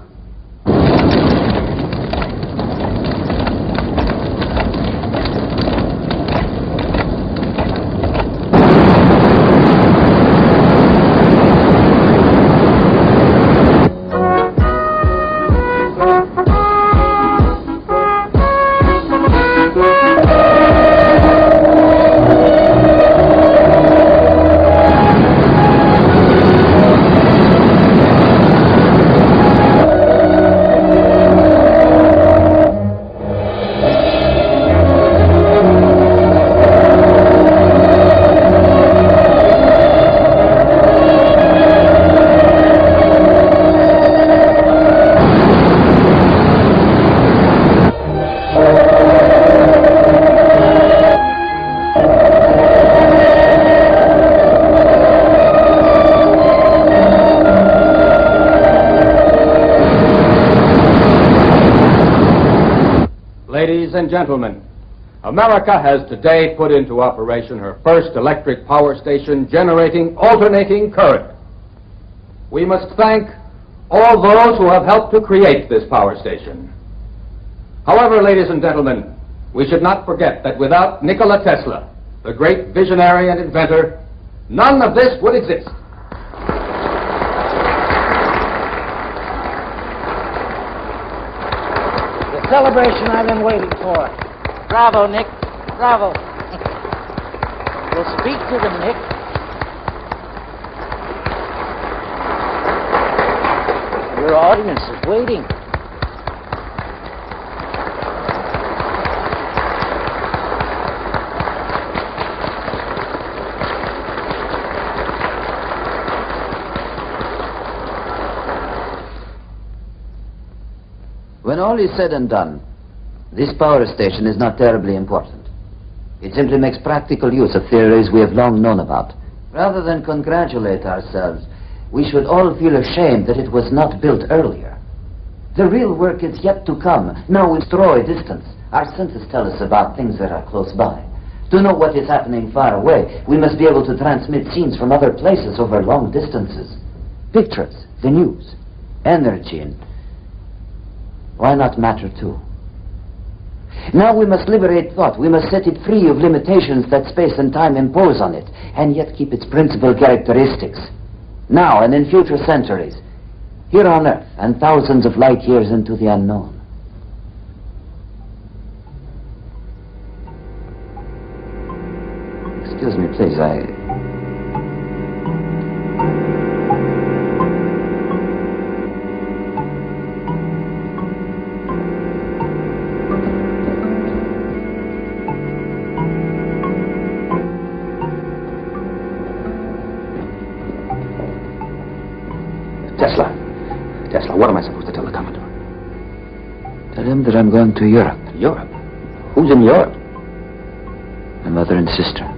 Ladies and gentlemen, America has today put into operation her first electric power station generating alternating current. We must thank all those who have helped to create this power station. However, ladies and gentlemen, we should not forget that without Nikola Tesla, the great visionary and inventor, none of this would exist. Celebration I've been waiting for. Bravo, Nick. Bravo. We'll speak to them, Nick. audience is waiting. When all is said and done, this power station is not terribly important. It simply makes practical use of theories we have long known about. Rather than congratulate ourselves, we should all feel ashamed that it was not built earlier. The real work is yet to come. Now we destroy distance. Our senses tell us about things that are close by. To know what is happening far away, we must be able to transmit scenes from other places over long distances. Pictures, the news, energy, and why not matter too? Now we must liberate thought. We must set it free of limitations that space and time impose on it, and yet keep its principal characteristics. Now and in future centuries, here on Earth and thousands of light years into the unknown. Excuse me, please, Tesla, what am I supposed to tell the Commodore? Tell him that I'm going to Europe. Europe? Who's in Europe? My mother and sister.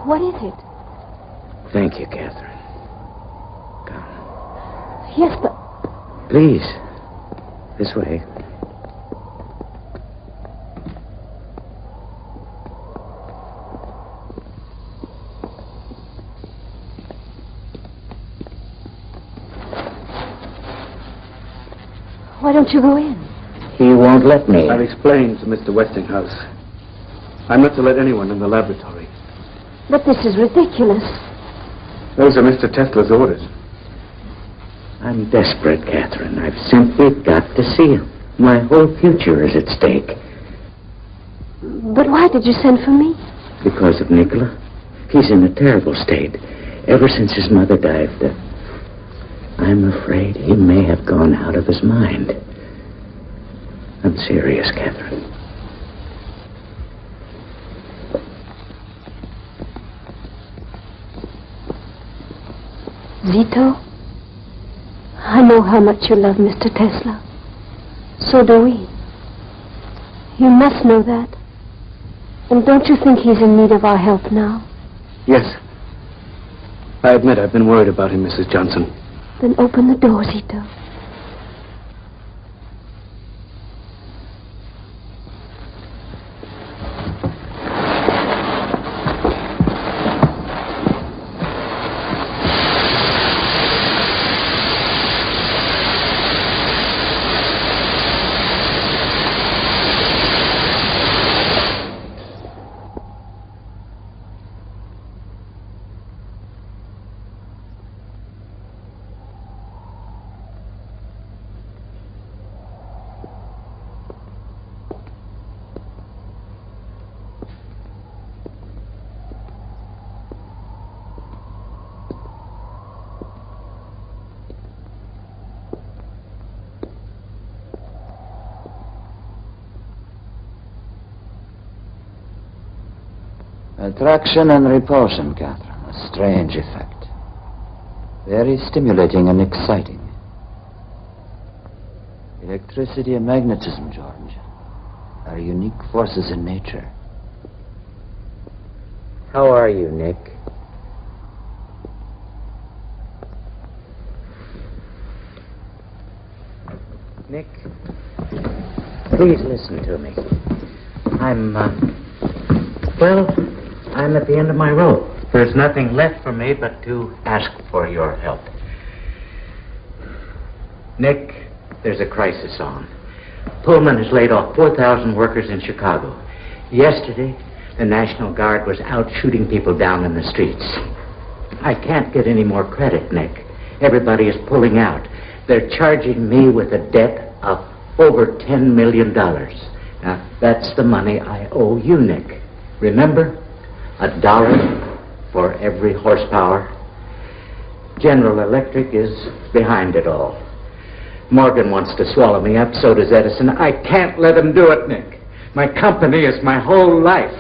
What is it? Thank you, Catherine. Yes, but... Please. This way. Why don't you go in? He won't let me. I've explained to Mr. Westinghouse. I'm not to let anyone in the laboratory. But this is ridiculous. Those are Mr. Tesla's orders. I'm desperate, Catherine. I've simply got to see him. My whole future is at stake. But why did you send for me? Because of Nikola. He's in a terrible state. Ever since his mother died, I'm afraid he may have gone out of his mind. I'm serious, Catherine. Zito, I know how much you love Mr. Tesla. So do we. You must know that. And don't you think he's in need of our help now? Yes. I admit I've been worried about him, Mrs. Johnson. Then open the door, Zito. Attraction and repulsion, Catherine. A strange effect. Very stimulating and exciting. Electricity and magnetism, George, are unique forces in nature. How are you, Nick? Nick, please listen to me. I'm at the end of my rope. There's nothing left for me but to ask for your help. Nick, there's a crisis on. Pullman has laid off 4,000 workers in Chicago. Yesterday, the National Guard was out shooting people down in the streets. I can't get any more credit, Nick. Everybody is pulling out. They're charging me with a debt of over $10 million. Now, that's the money I owe you, Nick. Remember? $1 for every horsepower. General Electric is behind it all. Morgan wants to swallow me up, so does Edison. I can't let him do it, Nick. My company is my whole life.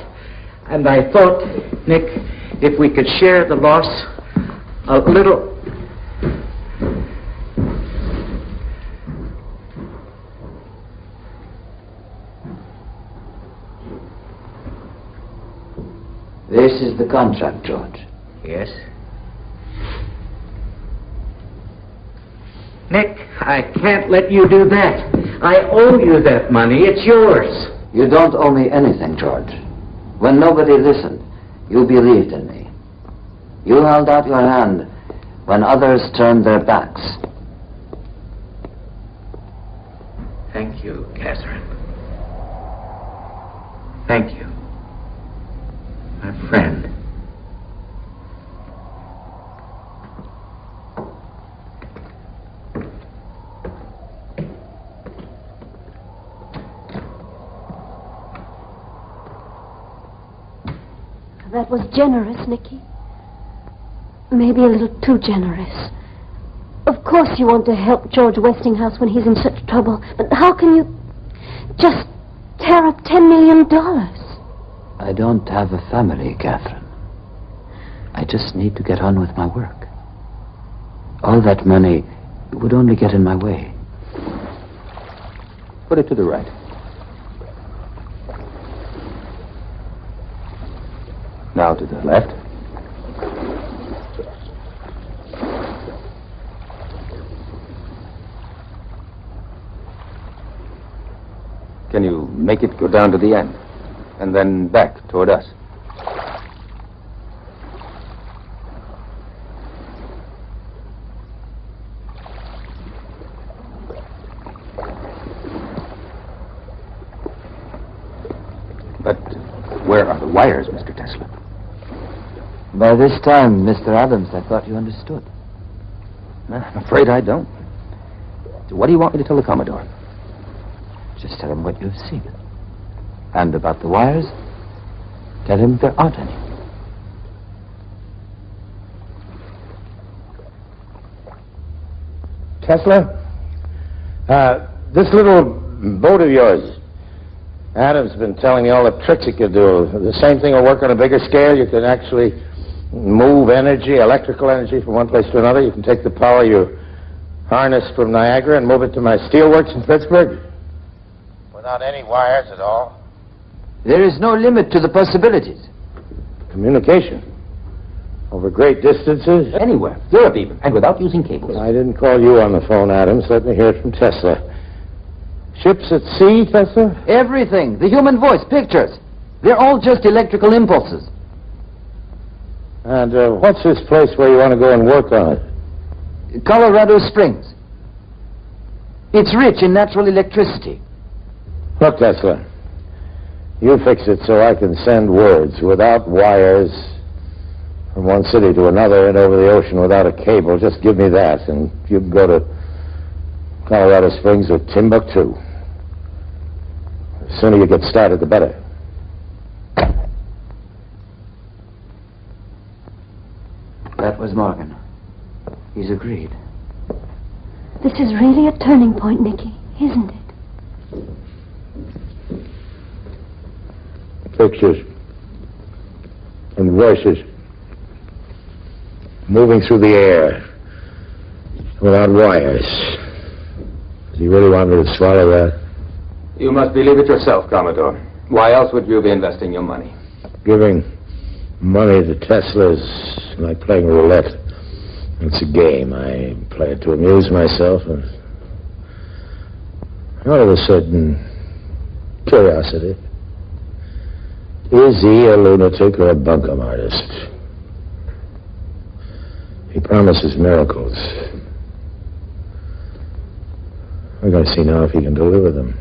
And I thought, Nick, if we could share the loss a little... This is the contract, George. Yes? Nick, I can't let you do that. I owe you that money. It's yours. You don't owe me anything, George. When nobody listened, you believed in me. You held out your hand when others turned their backs. Thank you, Catherine. Thank you. My friend. That was generous, Nicky. Maybe a little too generous. Of course you want to help George Westinghouse when he's in such trouble, but how can you just tear up $10 million? I don't have a family, Catherine. I just need to get on with my work. All that money would only get in my way. Put it to the right. Now to the left. Can you make it go down to the end? And then back toward us? But where are the wires, Mr. Tesla? By this time, Mr. Adams, I thought you understood. I'm afraid I don't. So what do you want me to tell the Commodore? Just tell him what you've seen. And about the wires, tell him there aren't any. Tesla, this little boat of yours, Adam's been telling me all the tricks it could do. The same thing will work on a bigger scale. You can actually move energy, electrical energy, from one place to another. You can take the power you harnessed from Niagara and move it to my steelworks in Pittsburgh without any wires at all. There is no limit to the possibilities. Communication over great distances. Anywhere, Europe even, and without using cables. I didn't call you on the phone, Adams. Let me hear it from Tesla. Ships at sea, Tesla? Everything. The human voice, pictures. They're all just electrical impulses. And what's this place where you want to go and work on it? Colorado Springs. It's rich in natural electricity. Look, Tesla, you fix it so I can send words without wires from one city to another and over the ocean without a cable. Just give me that, and you can go to Colorado Springs or Timbuktu. The sooner you get started, the better. That was Morgan. He's agreed. This is really a turning point, Nicky, isn't it? Pictures and voices moving through the air without wires. Does he really want me to swallow that? You must believe it yourself, Commodore. Why else would you be investing your money? Giving money to Tesla is like playing roulette. It's a game. I play it to amuse myself, and out of a certain curiosity. Is he a lunatic or a bunkum artist? He promises miracles. We're going to see now if he can deliver them.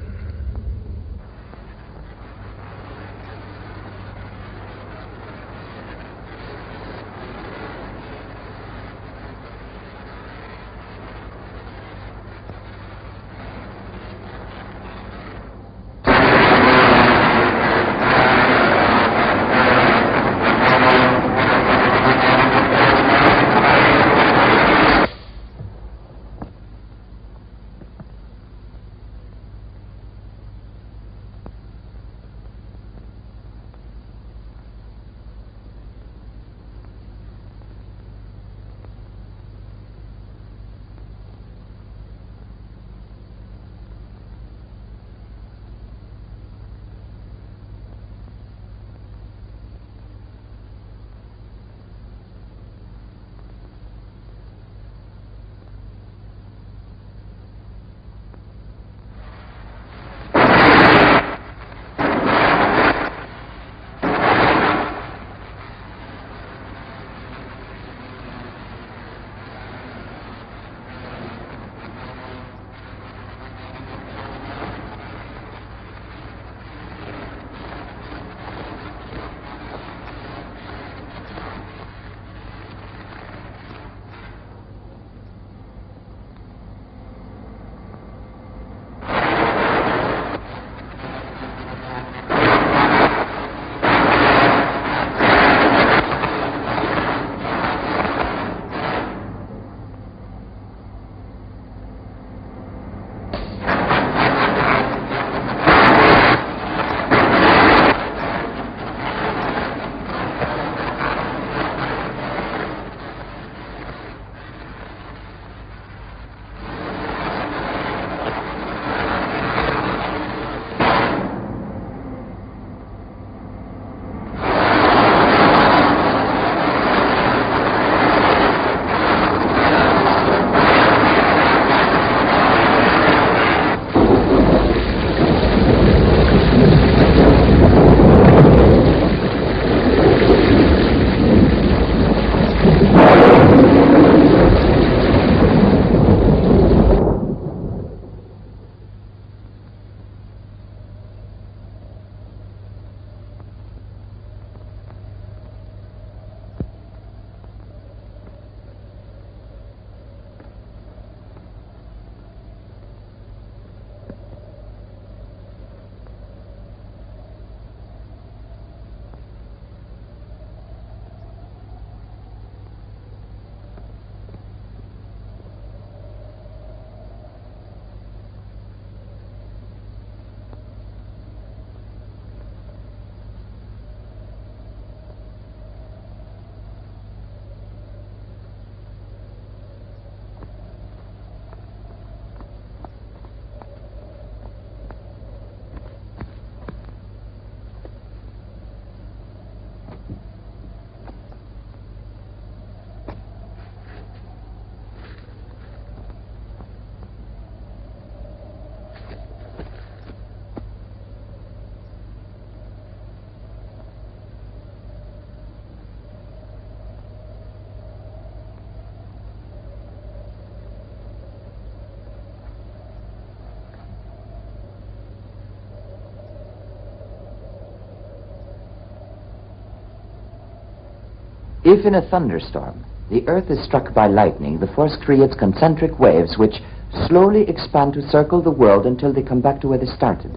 If in a thunderstorm the Earth is struck by lightning, the force creates concentric waves which slowly expand to circle the world until they come back to where they started.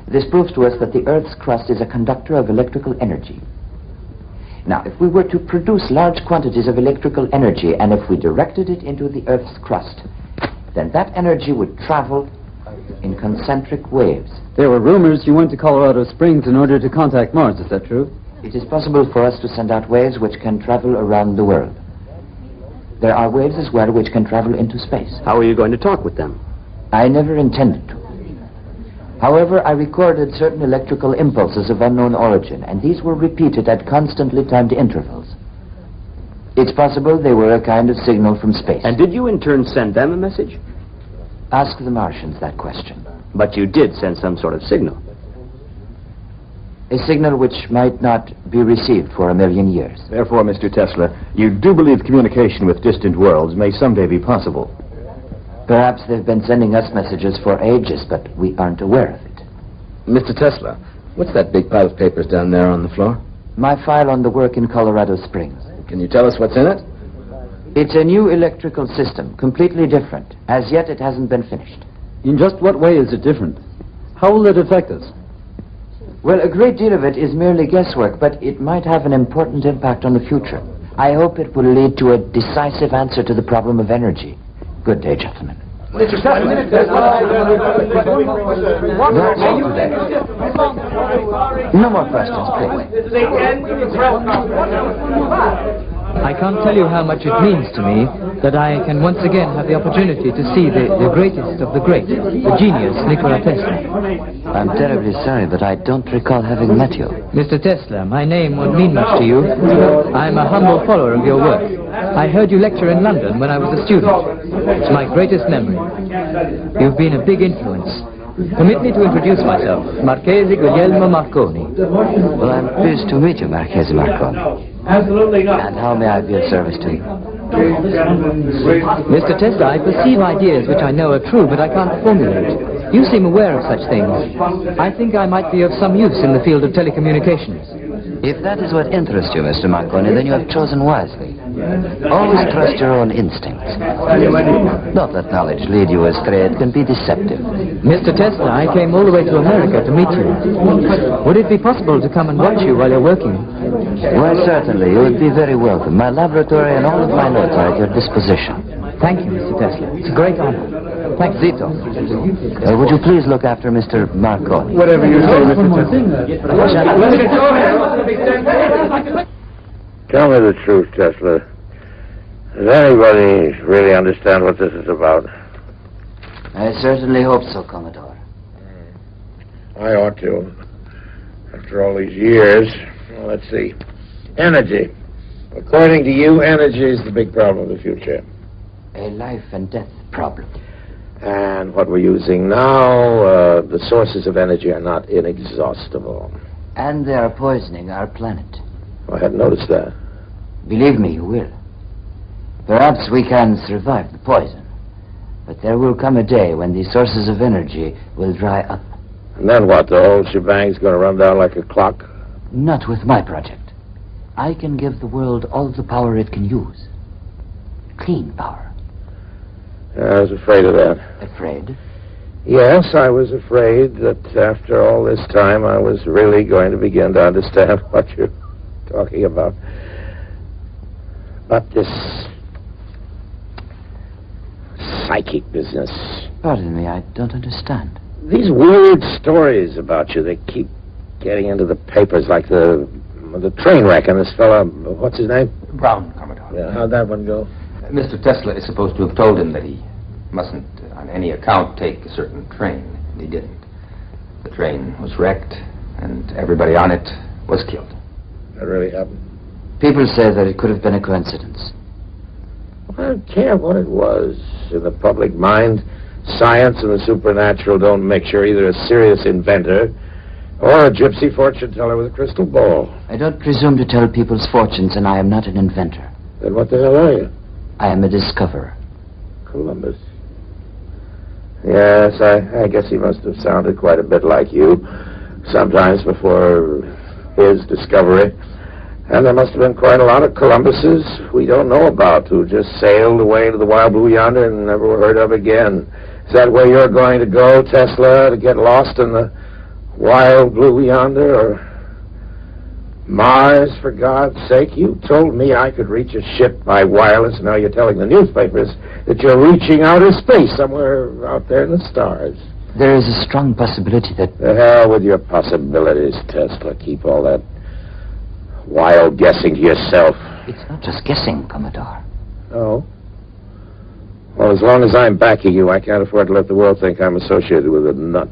This proves to us that the Earth's crust is a conductor of electrical energy. Now, if we were to produce large quantities of electrical energy, and if we directed it into the Earth's crust, then that energy would travel in concentric waves. There were rumors you went to Colorado Springs in order to contact Mars. Is that true? It is possible for us to send out waves which can travel around the world. There are waves as well which can travel into space. How are you going to talk with them? I never intended to. However, I recorded certain electrical impulses of unknown origin, and these were repeated at constantly timed intervals. It's possible they were a kind of signal from space. And did you in turn send them a message? Ask the Martians that question. But you did send some sort of signal. A signal which might not be received for 1,000,000 years. Therefore, Mr. Tesla, you do believe communication with distant worlds may someday be possible. Perhaps they've been sending us messages for ages, but we aren't aware of it. Mr. Tesla, what's that big pile of papers down there on the floor? My file on the work in Colorado Springs. Can you tell us what's in it? It's a new electrical system, completely different. As yet, it hasn't been finished. In just what way is it different? How will it affect us? Well, a great deal of it is merely guesswork, but it might have an important impact on the future. I hope it will lead to a decisive answer to the problem of energy. Good day, gentlemen. Mr. Tesla, no more questions, please. I can't tell you how much it means to me that I can once again have the opportunity to see the greatest of the great, the genius, Nikola Tesla. I'm terribly sorry, but I don't recall having met you. Mr. Tesla, my name won't mean much to you. I'm a humble follower of your work. I heard you lecture in London when I was a student. It's my greatest memory. You've been a big influence. Permit me to introduce myself, Marchese Guglielmo Marconi. Well, I'm pleased to meet you, Marchese Marconi. Absolutely not. And how may I be of service to you? Mr. Tesla, I perceive ideas which I know are true, but I can't formulate. You seem aware of such things. I think I might be of some use in the field of telecommunications. If that is what interests you, Mr. Marconi, then you have chosen wisely. Always trust your own instincts. Don't let knowledge lead you astray. It can be deceptive. Mr. Tesla, I came all the way to America to meet you. Would it be possible to come and watch you while you're working? Well, certainly. You would be very welcome. My laboratory and all of my notes are at your disposition. Thank you, Mr. Tesla. It's a great honor. Thanks. Zito, would you please look after Mr. Marconi? Whatever you say, Mr. Tesla. Tell me the truth, Tesla. Does anybody really understand what this is about? I certainly hope so, Commodore. I ought to. After all these years. Well, let's see. Energy. According to you, energy is the big problem of the future. A life and death problem. And what we're using now, the sources of energy are not inexhaustible. And they are poisoning our planet. I hadn't noticed that. Believe me, you will. Perhaps we can survive the poison. But there will come a day when these sources of energy will dry up. And then what? The whole shebang's going to run down like a clock? Not with my project. I can give the world all the power it can use. Clean power. I was afraid of that. Afraid? Yes, I was afraid that after all this time I was really going to begin to understand what you're talking about. But this psychic business. Pardon me, I don't understand. These weird stories about you, they keep getting into the papers like the train wreck and this fella, what's his name? Brown, Commodore. Yeah, how'd that one go? Mr. Tesla is supposed to have told him that he mustn't, on any account, take a certain train, and he didn't. The train was wrecked, and everybody on it was killed. That really happened? People say that it could have been a coincidence. I don't care what it was. In the public mind, science and the supernatural don't mix. You're either a serious inventor or a gypsy fortune teller with a crystal ball. I don't presume to tell people's fortunes, and I am not an inventor. Then what the hell are you? I am a discoverer. Columbus. Yes, I guess he must have sounded quite a bit like you sometimes before his discovery. And there must have been quite a lot of Columbuses we don't know about who just sailed away to the wild blue yonder and never were heard of again. Is that where you're going to go, Tesla, to get lost in the wild blue yonder? Or Mars, for God's sake? You told me I could reach a ship by wireless. Now you're telling the newspapers that you're reaching outer space somewhere out there in the stars. There is a strong possibility that... The hell with your possibilities, Tesla. Keep all that wild guessing to yourself. It's not just guessing, Commodore. Oh? Well, as long as I'm backing you, I can't afford to let the world think I'm associated with a nut.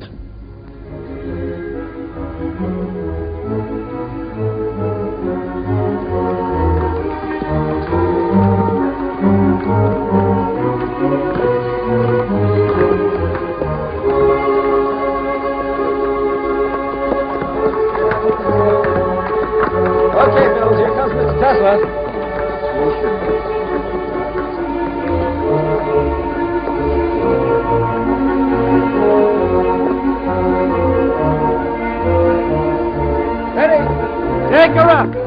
Okay, Bills, here comes Mr. Tesla. Ready? Take her up.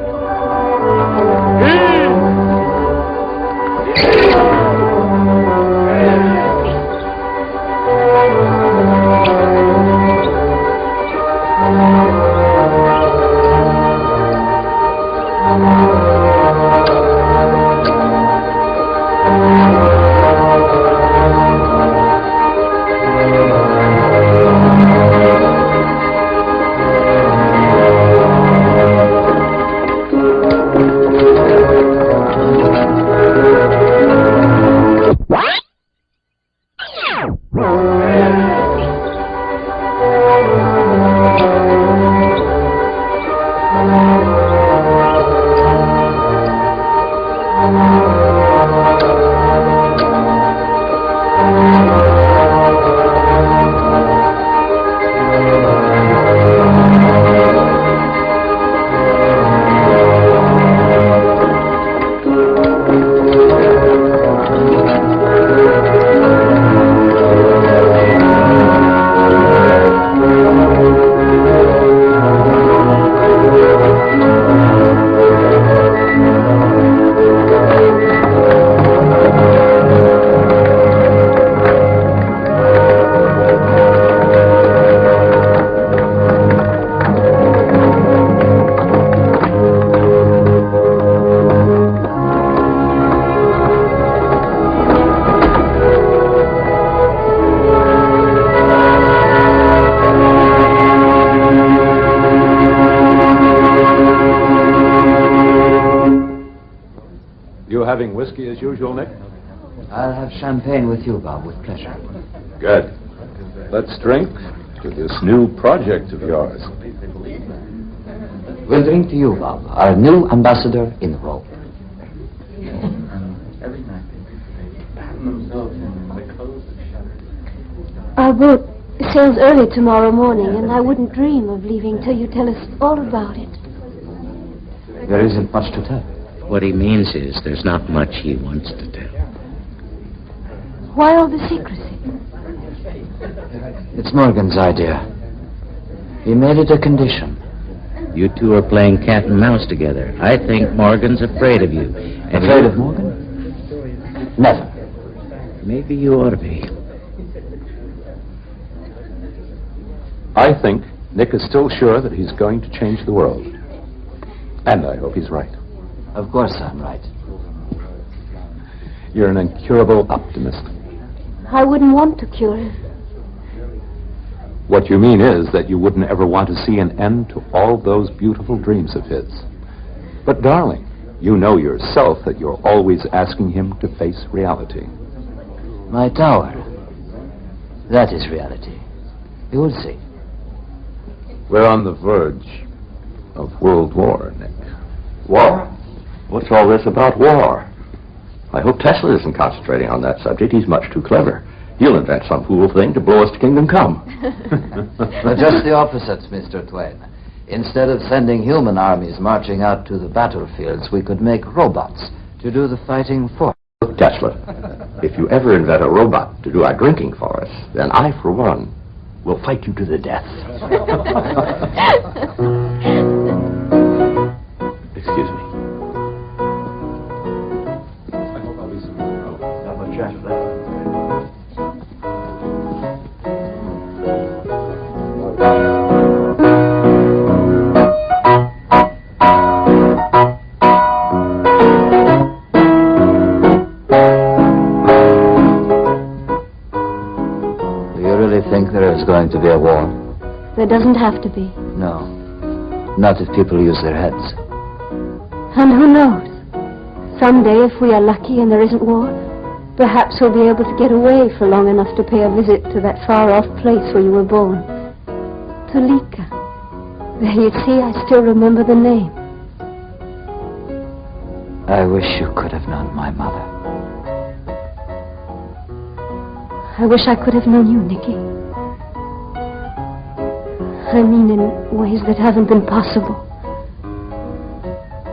Having whiskey as usual, Nick? I'll have champagne with you, Bob, with pleasure. Good. Let's drink to this new project of yours. We'll drink to you, Bob, our new ambassador in Rome. Our boat sails early tomorrow morning, and I wouldn't dream of leaving till you tell us all about it. There isn't much to tell. What he means is there's not much he wants to tell. Why all the secrecy? It's Morgan's idea. He made it a condition. You two are playing cat and mouse together. I think Morgan's afraid of you. Afraid of Morgan? Never. Maybe you ought to be. I think Nick is still sure that he's going to change the world. And I hope he's right. Of course I'm right. You're an incurable optimist. I wouldn't want to cure him. What you mean is that you wouldn't ever want to see an end to all those beautiful dreams of his. But, darling, you know yourself that you're always asking him to face reality. My tower. That is reality. You will see. We're on the verge of World War, Nick. War? What's all this about war? I hope Tesla isn't concentrating on that subject. He's much too clever. He'll invent some fool thing to blow us to kingdom come. Just the opposite, Mr. Twain. Instead of sending human armies marching out to the battlefields, we could make robots to do the fighting for us. Look, Tesla, if you ever invent a robot to do our drinking for us, then I, for one, will fight you to the death. Excuse me. I hope I'll be soon. Double check that. Do you really think there is going to be a war? There doesn't have to be. No. Not if people use their heads. And who knows? Someday, if we are lucky and there isn't war, perhaps we'll be able to get away for long enough to pay a visit to that far-off place where you were born. To Lika. There, you see, I still remember the name. I wish you could have known my mother. I wish I could have known you, Nicky. I mean in ways that haven't been possible.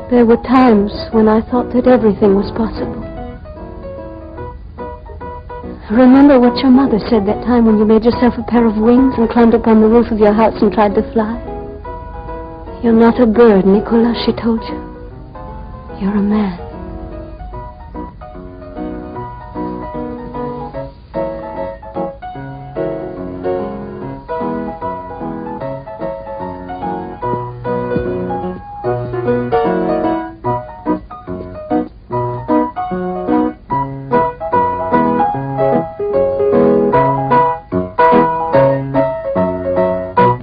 There were times when I thought that everything was possible. Remember what your mother said that time when you made yourself a pair of wings and climbed up on the roof of your house and tried to fly? You're not a bird, Nicola, she told you. You're a man.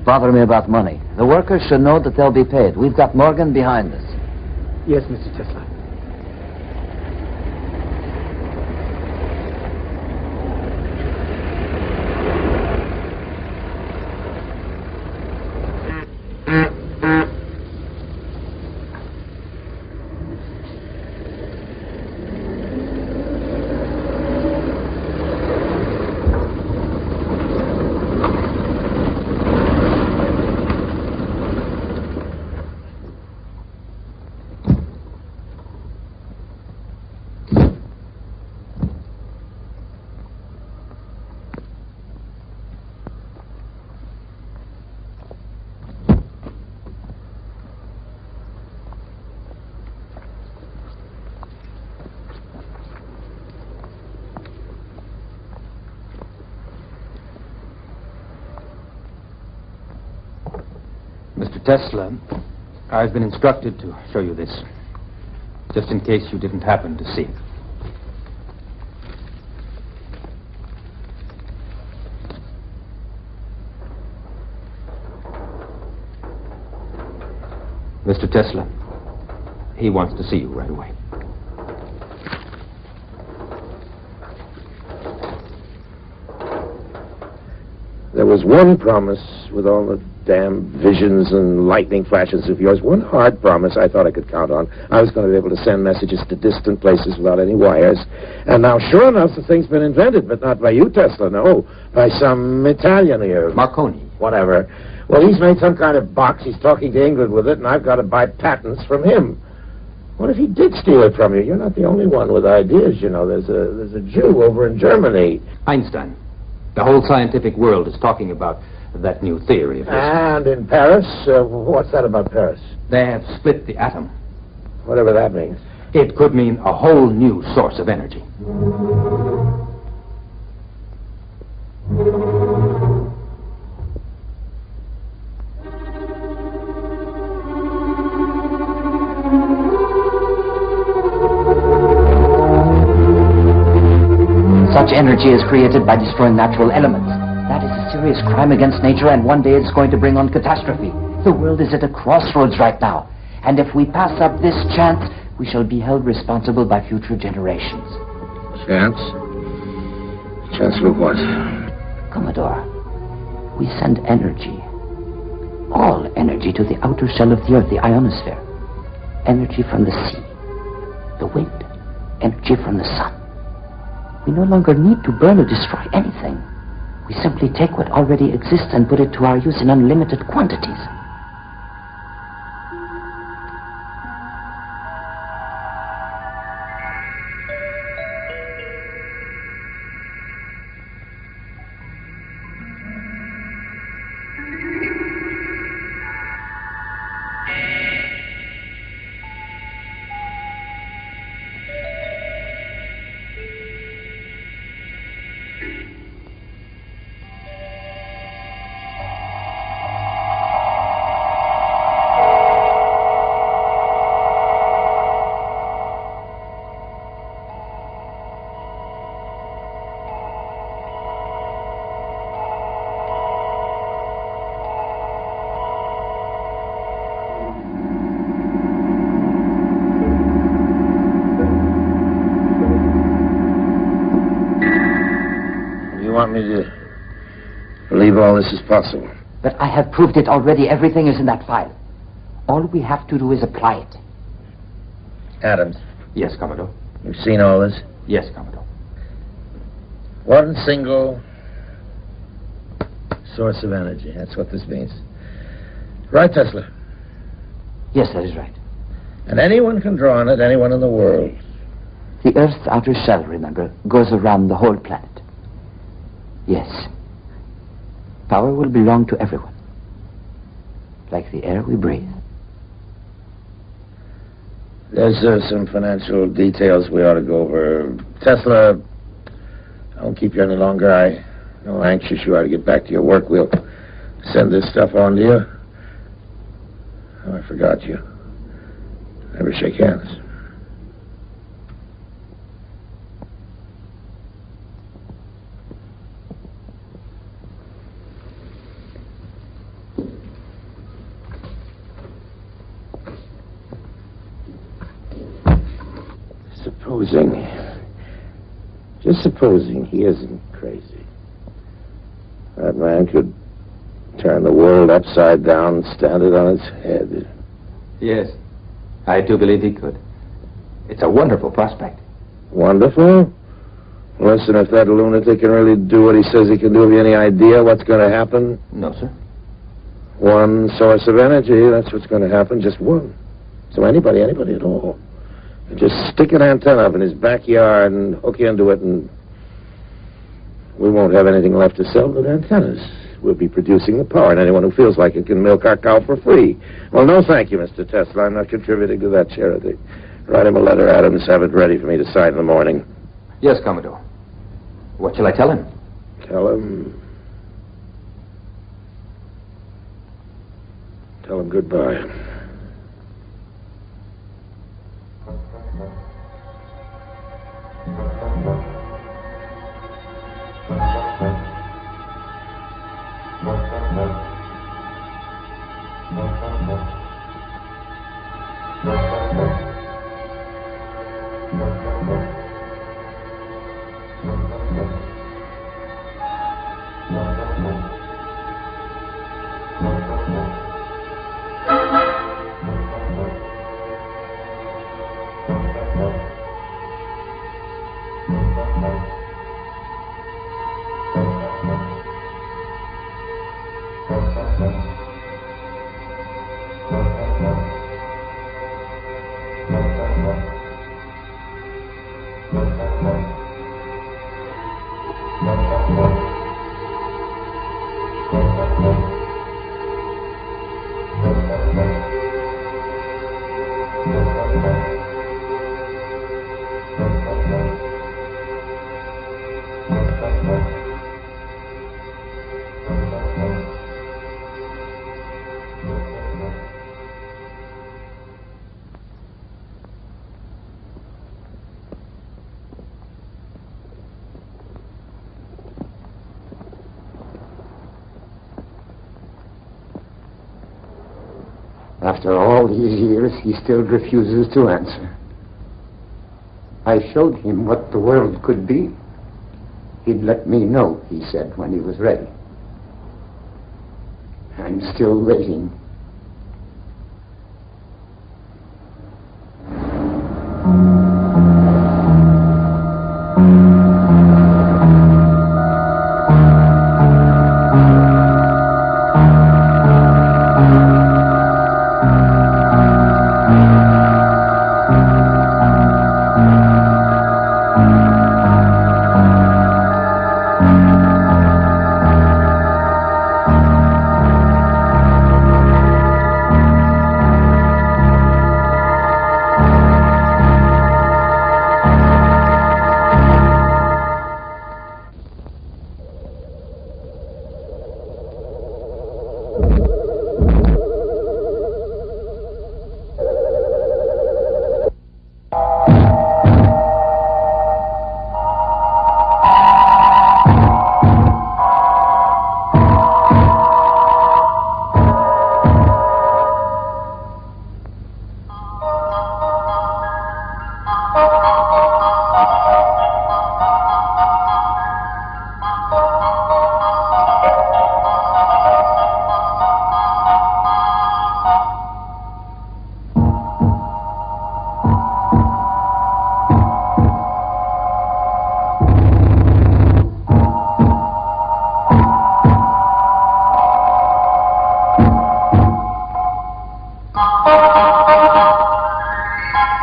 Bother me about money. The workers should know that they'll be paid. We've got Morgan behind us. Yes, Mr. Tesla. Mr. Tesla, I've been instructed to show you this, just in case you didn't happen to see it. Mr. Tesla, he wants to see you right away. There was one promise with all the damn visions and lightning flashes of yours, one hard promise I thought I could count on. I was going to be able to send messages to distant places without any wires. And now, sure enough, the thing's been invented, but not by you, Tesla, no. By some Italian here. Marconi. Whatever. Well, he's made some kind of box. He's talking to England with it, and I've got to buy patents from him. What if he did steal it from you? You're not the only one with ideas, you know. There's a Jew over in Germany. Einstein. The whole scientific world is talking about that new theory of his. And in Paris? What's that about Paris? They have split the atom. Whatever that means. It could mean a whole new source of energy. Such energy is created by destroying natural elements. That is a serious crime against nature, and one day it's going to bring on catastrophe. The world is at a crossroads right now, and if we pass up this chance, we shall be held responsible by future generations. Chance? Chance for what? Commodore, we send energy, all energy, to the outer shell of the Earth, the ionosphere. Energy from the sea, the wind, energy from the sun. We no longer need to burn or destroy anything. We simply take what already exists and put it to our use in unlimited quantities. me to believe all this is possible? But I have proved it already. Everything is in that file. All we have to do is apply it. Adams. Yes, Commodore. You've seen all this? Yes, Commodore. One single source of energy. That's what this means. Right, Tesla? Yes, that is right. And anyone can draw on it, anyone in the world. The Earth's outer shell, remember, goes around the whole planet. Yes. Power will belong to everyone. Like the air we breathe. There's some financial details we ought to go over. Tesla, I won't keep you any longer. I know how anxious you are to get back to your work. We'll send this stuff on to you. Oh, I forgot you. Never shake hands. Supposing he isn't crazy. That man could turn the world upside down and stand it on its head. Yes, I do believe he could. It's a wonderful prospect. Wonderful? Listen, if that lunatic can really do what he says he can do, have you any idea what's going to happen? No, sir. One source of energy, that's what's going to happen, just one. So anybody at all. Just stick an antenna up in his backyard and hook into it, and we won't have anything left to sell but antennas. We'll be producing the power, and anyone who feels like it can milk our cow for free. Well, no thank you, Mr. Tesla. I'm not contributing to that charity. Write him a letter, Adams. Have it ready for me to sign in the morning. Yes, Commodore. What shall I tell him? Tell him goodbye. After all these years, he still refuses to answer. I showed him what the world could be. He'd let me know, he said, when he was ready. I'm still waiting.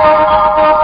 Thank you.